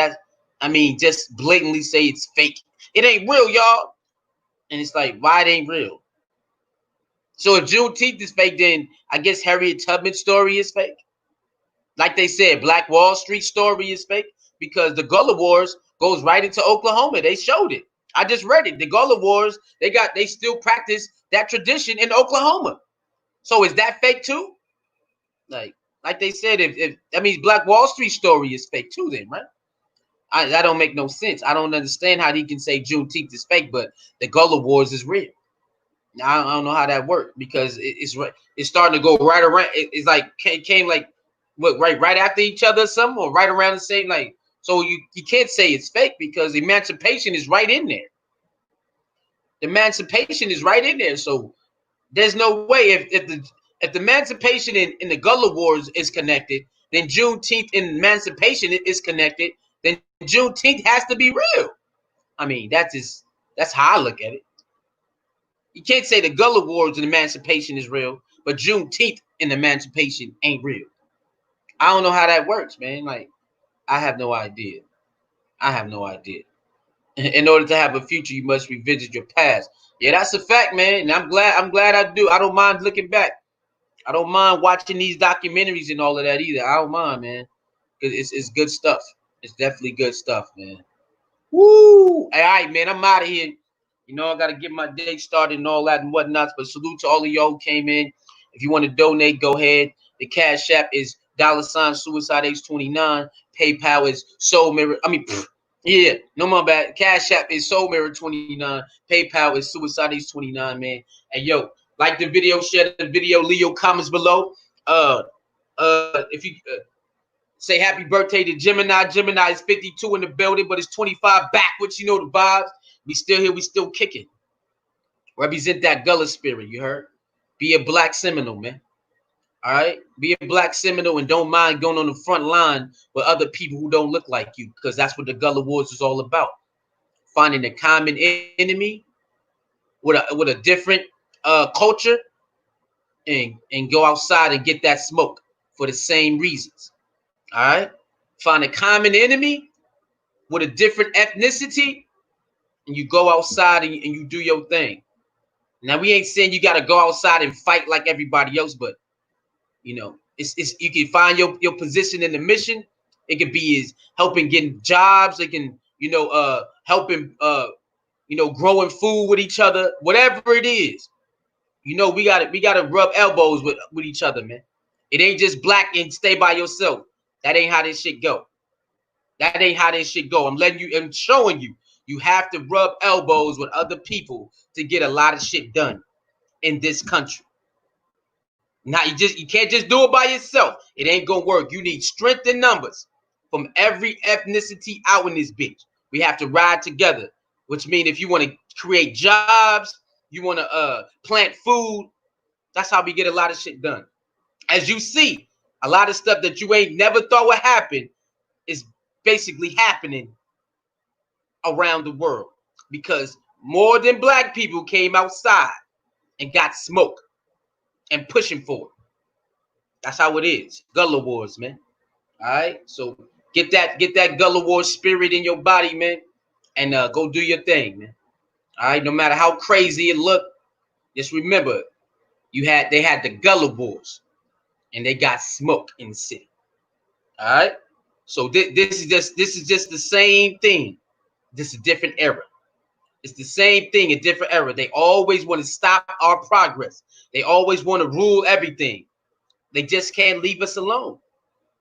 just blatantly say it's fake. It ain't real, y'all. And it's like, why it ain't real? So if Juneteenth is fake, then I guess Harriet Tubman's story is fake. Like they said, Black Wall Street story is fake because the Gullah Wars goes right into Oklahoma. They showed it. I just read it. The Gullah Wars, they still practice that tradition in Oklahoma. So is that fake too? Like they said, if that means Black Wall Street story is fake too, then right? That don't make no sense. I don't understand how he can say Juneteenth is fake, but the Gullah Wars is real. I don't know how that worked because it's starting to go right around. It's like came like what right after each other or something, or right around the same like. So you can't say it's fake because emancipation is right in there. The emancipation is right in there. So there's no way if the emancipation in the Gullah Wars is connected, then Juneteenth in emancipation is connected. Then Juneteenth has to be real. I mean, that's how I look at it. You can't say the Gullah Wars and emancipation is real, but Juneteenth and emancipation ain't real. I don't know how that works, man. Like, I have no idea. I have no idea. In order to have a future, you must revisit your past. Yeah, that's a fact, man. And I'm glad I do. I don't mind looking back. I don't mind watching these documentaries and all of that either. I don't mind, man. It's good stuff. It's definitely good stuff, man. Woo! All right, man. I'm out of here. You know, I got to get my day started and all that and whatnot. But salute to all of y'all who came in. If you want to donate, go ahead. The Cash App is $Suicide H29. PayPal is Soul Mirror. Yeah, no more bad. Cash App is Soul Mirror 29. PayPal is Suicide H29, man. And yo, like the video, share the video, leave your comments below. If you say happy birthday to Gemini. Gemini is 52 in the building, but it's 25 backwards. You know the vibes. We still here. We still kicking. Represent that Gullah spirit. You heard? Be a black Seminole, man. All right? Be a black Seminole and don't mind going on the front line with other people who don't look like you, because that's what the Gullah Wars is all about. Finding a common enemy with a different culture and go outside and get that smoke for the same reasons. All right? Find a common enemy with a different ethnicity, and you go outside and you do your thing. Now, we ain't saying you got to go outside and fight like everybody else, but, you know, it's you can find your position in the mission. It could be as helping getting jobs. It can, helping, growing food with each other, whatever it is. You know, we gotta rub elbows with each other, man. It ain't just black and stay by yourself. That ain't how this shit go. That ain't how this shit go. I'm showing you. You have to rub elbows with other people to get a lot of shit done in this country. Now you can't just do it by yourself. It ain't gonna work. You need strength in numbers from every ethnicity out in this bitch. We have to ride together, which means if you want to create jobs, you want to plant food, that's how we get a lot of shit done. As you see, a lot of stuff that you ain't never thought would happen is basically happening around the world because more than black people came outside and got smoke and pushing for it. That's how it is. Gullah Wars, man. All right. So get that Gullah War spirit in your body, man, and go do your thing, man. All right. No matter how crazy it look, just remember they had the Gullah Wars, and they got smoke in the city. All right. So this is just the same thing. This is a different era. It's the same thing, a different era. They always want to stop our progress. They always want to rule everything. They just can't leave us alone.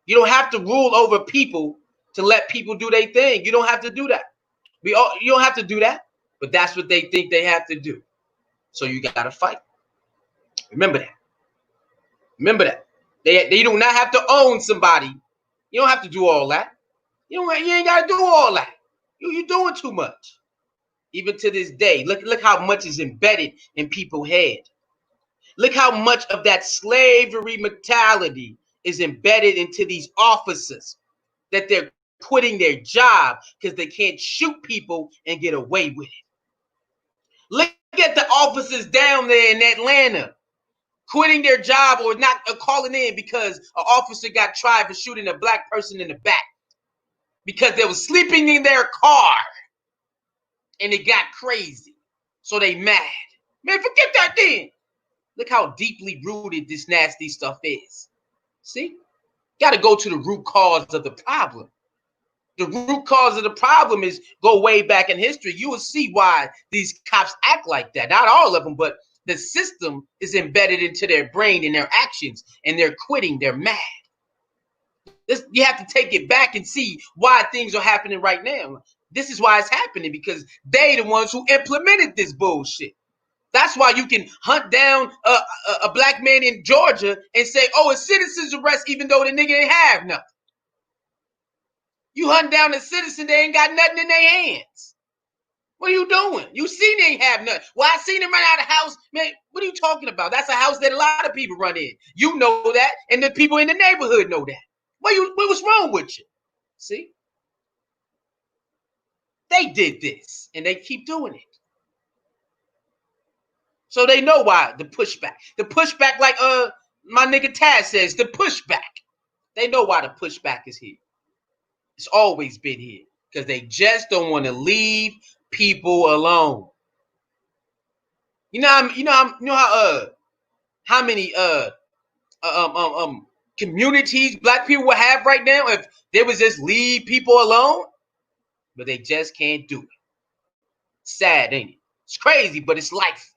You don't have to rule over people to let people do their thing. You don't have to do that. You don't have to do that. But that's what they think they have to do. So you got to fight. Remember that. Remember that. They do not have to own somebody. You don't have to do all that. You ain't got to do all that. You're doing too much. Even to this day, look how much is embedded in people's head. Look how much of that slavery mentality is embedded into these officers, that they're quitting their job because they can't shoot people and get away with it. Look at the officers down there in Atlanta quitting their job or not calling in because an officer got tried for shooting a black person in the back because they were sleeping in their car. And it got crazy. So they mad. Man, forget that then. Look how deeply rooted this nasty stuff is. See? Got to go to the root cause of the problem. The root cause of the problem is go way back in history. You will see why these cops act like that. Not all of them, but The system is embedded into their brain and their actions, and they're quitting. They're mad. You have to take it back and see why things are happening right now. This is why it's happening, because they the ones who implemented this bullshit. That's why you can hunt down a black man in Georgia and say, oh, it's citizen's arrest, even though the nigga ain't have nothing. You hunt down a citizen, they ain't got nothing in their hands. What are you doing? You seen they ain't have nothing. Well, I seen him run out of the house. Man, what are you talking about? That's a house that a lot of people run in. You know that, and the people in the neighborhood know that. What's wrong with you? See? They did this, and they keep doing it. So they know why the pushback. The pushback, like my nigga Taz says, the pushback. They know why the pushback is here. It's always been here. Because they just don't want to leave people alone. How many communities black people would have right now if they was just leave people alone? But they just can't do it. Sad, ain't it? It's crazy, but it's life.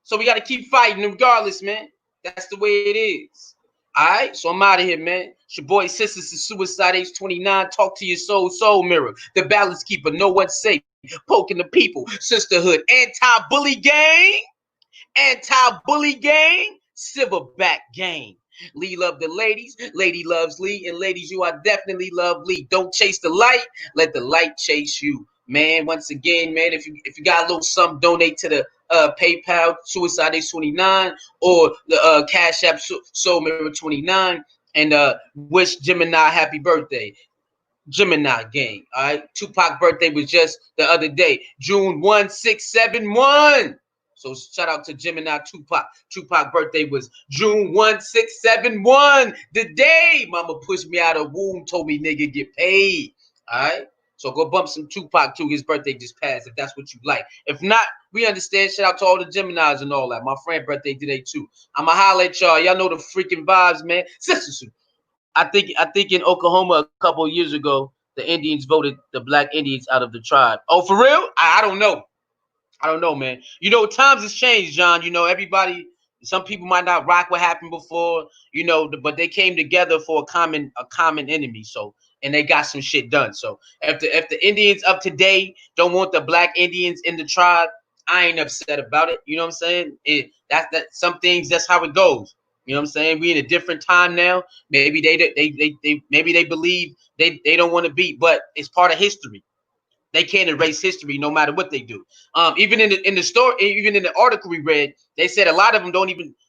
So we got to keep fighting regardless, man. That's the way it is. All right, so I'm out of here, man. It's your boy, Sisters to Suicide, age 29. Talk to your soul mirror. The balance keeper, no one's safe. Poking the people, sisterhood, anti-bully gang, silverback gang. Lee love the ladies, lady loves Lee, and ladies, you are definitely love Lee. Don't chase the light, let the light chase you. Man, once again, man, if you got a little something, donate to the PayPal, Suicide Age 29, or the Cash App, Soul Mirror 29, and wish Gemini happy birthday. Gemini gang, all right? Tupac birthday was just the other day, June 1671. So shout out to Gemini Tupac. Tupac birthday was June 1671. The day mama pushed me out of womb, told me nigga get paid. All right. So go bump some Tupac too. His birthday just passed, if that's what you like. If not, we understand. Shout out to all the Geminis and all that. My friend birthday today too. I'ma holler at y'all. Y'all know the freaking vibes, man. Sisters. I think in Oklahoma a couple of years ago, the Indians voted the black Indians out of the tribe. Oh, for real? I don't know. I don't know, man. You know, times has changed, John. You know, everybody, some people might not rock what happened before, you know, but they came together for a common enemy. So, and they got some shit done. So if the Indians of today don't want the black Indians in the tribe, I ain't upset about it. You know what I'm saying? That some things, that's how it goes. You know what I'm saying? We in a different time now. Maybe maybe they believe they don't want to be, but it's part of history. They can't erase history no matter what they do. Even in the story, even in the article we read, they said a lot of them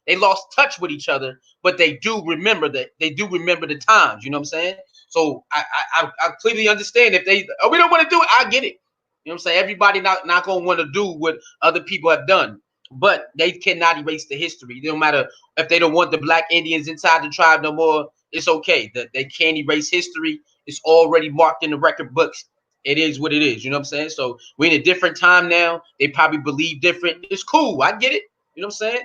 they lost touch with each other, but they do remember the times. You know what I'm saying? So I clearly understand if we don't want to do it, I get it. You know what I'm saying? Everybody not gonna want to do what other people have done, but they cannot erase the history. No matter if they don't want the black Indians inside the tribe no more, it's okay. That they can't erase history. It's already marked in the record books. It is what it is. You know what I'm saying? So we're in a different time now. They probably believe different. It's cool. I get it. You know what I'm saying?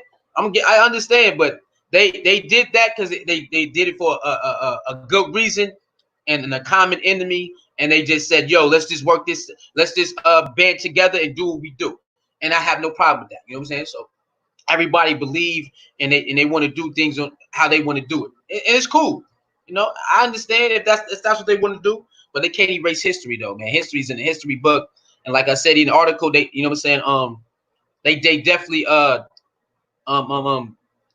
I understand, but they did that because they did it for a good reason and a common enemy. And they just said, yo, let's just work this. Let's just band together and do what we do. And I have no problem with that. You know what I'm saying? So everybody believe and they want to do things on how they want to do it. And it's cool. You know, I understand if that's what they want to do. But they can't erase history though, man. History's in the history book. And like I said in the article, they, you know what I'm saying, they definitely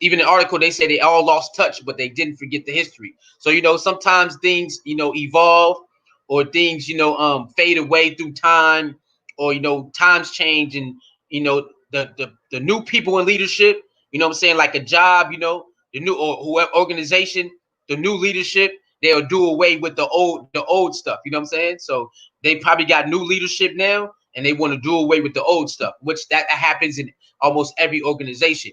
even in the article they say they all lost touch, but they didn't forget the history. So, you know, sometimes things, you know, evolve or things, you know, fade away through time, or, you know, times change, and, you know, the new people in leadership, you know what I'm saying, like a job, you know, the new or whoever organization, the new leadership, they'll do away with the old stuff. You know what I'm saying? So they probably got new leadership now, and they want to do away with the old stuff, which that happens in almost every organization.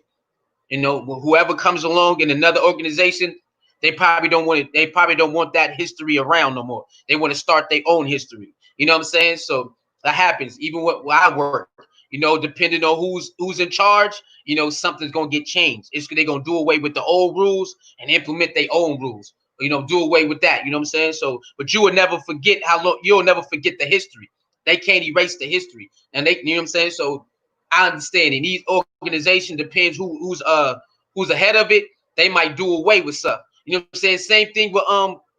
You know, whoever comes along in another organization, they probably don't want it. They probably don't want that history around no more. They want to start their own history. You know what I'm saying? So that happens. Even where I work, you know, depending on who's in charge, you know, something's gonna get changed. They're gonna do away with the old rules and implement their own rules. You know, do away with that. You know what I'm saying? So, but you will never forget how long. You'll never forget the history. They can't erase the history, and they, you know what I'm saying? So I understand. And these organizations depends who's ahead of it. They might do away with stuff. You know what I'm saying? Same thing with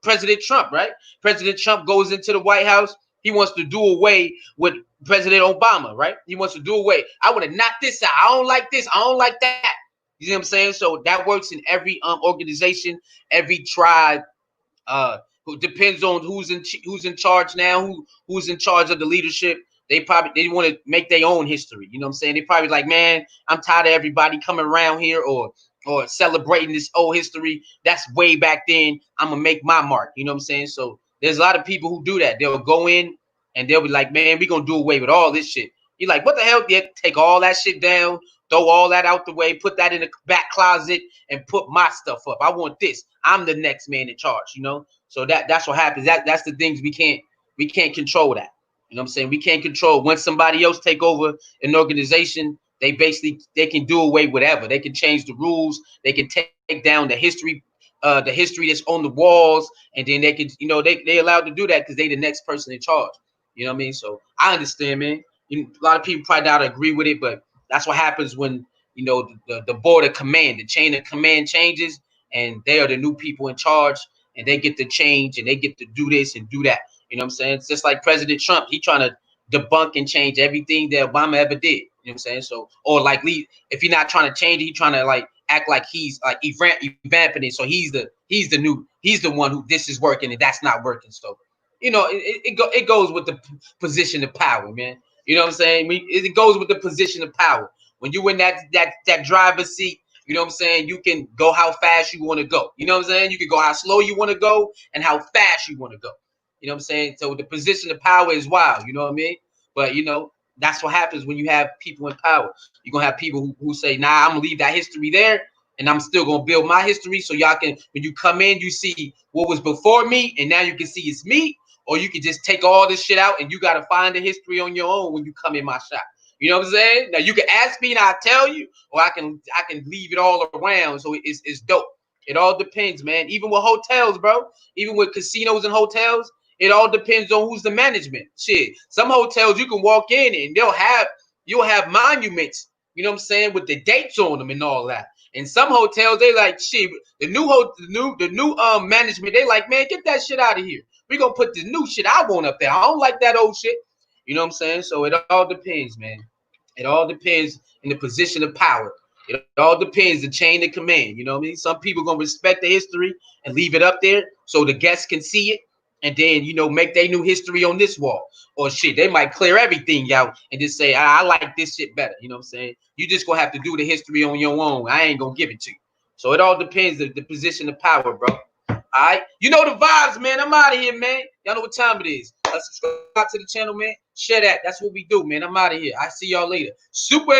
President Trump, right? President Trump goes into the White House. He wants to do away with President Obama, right? He wants to do away. I want to knock this out. I don't like this. I don't like that. You know what I'm saying? So that works in every organization, every tribe. Who depends on who's in charge now, who's in charge of the leadership. They want to make their own history. You know what I'm saying? They probably like, man, I'm tired of everybody coming around here or celebrating this old history. That's way back then. I'm gonna make my mark. You know what I'm saying? So there's a lot of people who do that. They'll go in and they'll be like, man, we're gonna do away with all this shit. You're like, what the hell? Yeah, take all that shit down, throw all that out the way, put that in the back closet, and put my stuff up. I want this. I'm the next man in charge, you know? So that's what happens. That's the things we can't control that. You know what I'm saying? We can't control when somebody else take over an organization. They can do away with whatever. They can change the rules. They can take down the history that's on the walls, and then they can, they allowed to do that because they the next person in charge. You know what I mean? So I understand, man. A lot of people probably not agree with it, but that's what happens when the board of command, the chain of command changes, and they are the new people in charge, and they get to change and they get to do this and do that. You know what I'm saying? It's just like President Trump. He trying to debunk and change everything that Obama ever did. You know what I'm saying? So, or like if he's not trying to change it, he trying to like act like he's like revamping it. So he's the one who this is working and that's not working. So, it goes with the position of power, man. You know what I'm saying? It goes with the position of power. When you in that driver's seat, you know what I'm saying? You can go how fast you want to go. You know what I'm saying? You can go how slow you want to go and how fast you want to go. You know what I'm saying? So the position of power is wild. You know what I mean? But, that's what happens when you have people in power. You're going to have people who say, nah, I'm going to leave that history there and I'm still going to build my history. So y'all can, when you come in, you see what was before me and now you can see it's me. Or you can just take all this shit out and you got to find the history on your own when you come in my shop. You know what I'm saying? Now you can ask me and I'll tell you, or I can leave it all around. So it's dope. It all depends, man. Even with hotels, bro. Even with casinos and hotels, it all depends on who's the management. Shit. Some hotels you can walk in and you'll have monuments, you know what I'm saying, with the dates on them and all that. And some hotels, they like, shit, the new management, they like, man, get that shit out of here. We're gonna put the new shit I want up there. I don't like that old shit. You know what I'm saying? So it all depends, man. It all depends in the position of power. It all depends the chain of command. You know what I mean? Some people gonna respect the history and leave it up there so the guests can see it, and then make their new history on this wall. Or shit, they might clear everything out and just say, I like this shit better. You know what I'm saying? You just gonna have to do the history on your own. I ain't gonna give it to you. So it all depends the position of power, bro. All right, you know the vibes, man. I'm out of here, man. Y'all know what time it is. Subscribe to the channel, man. Share that. That's what we do, man. I'm out of here. I see y'all later. Super.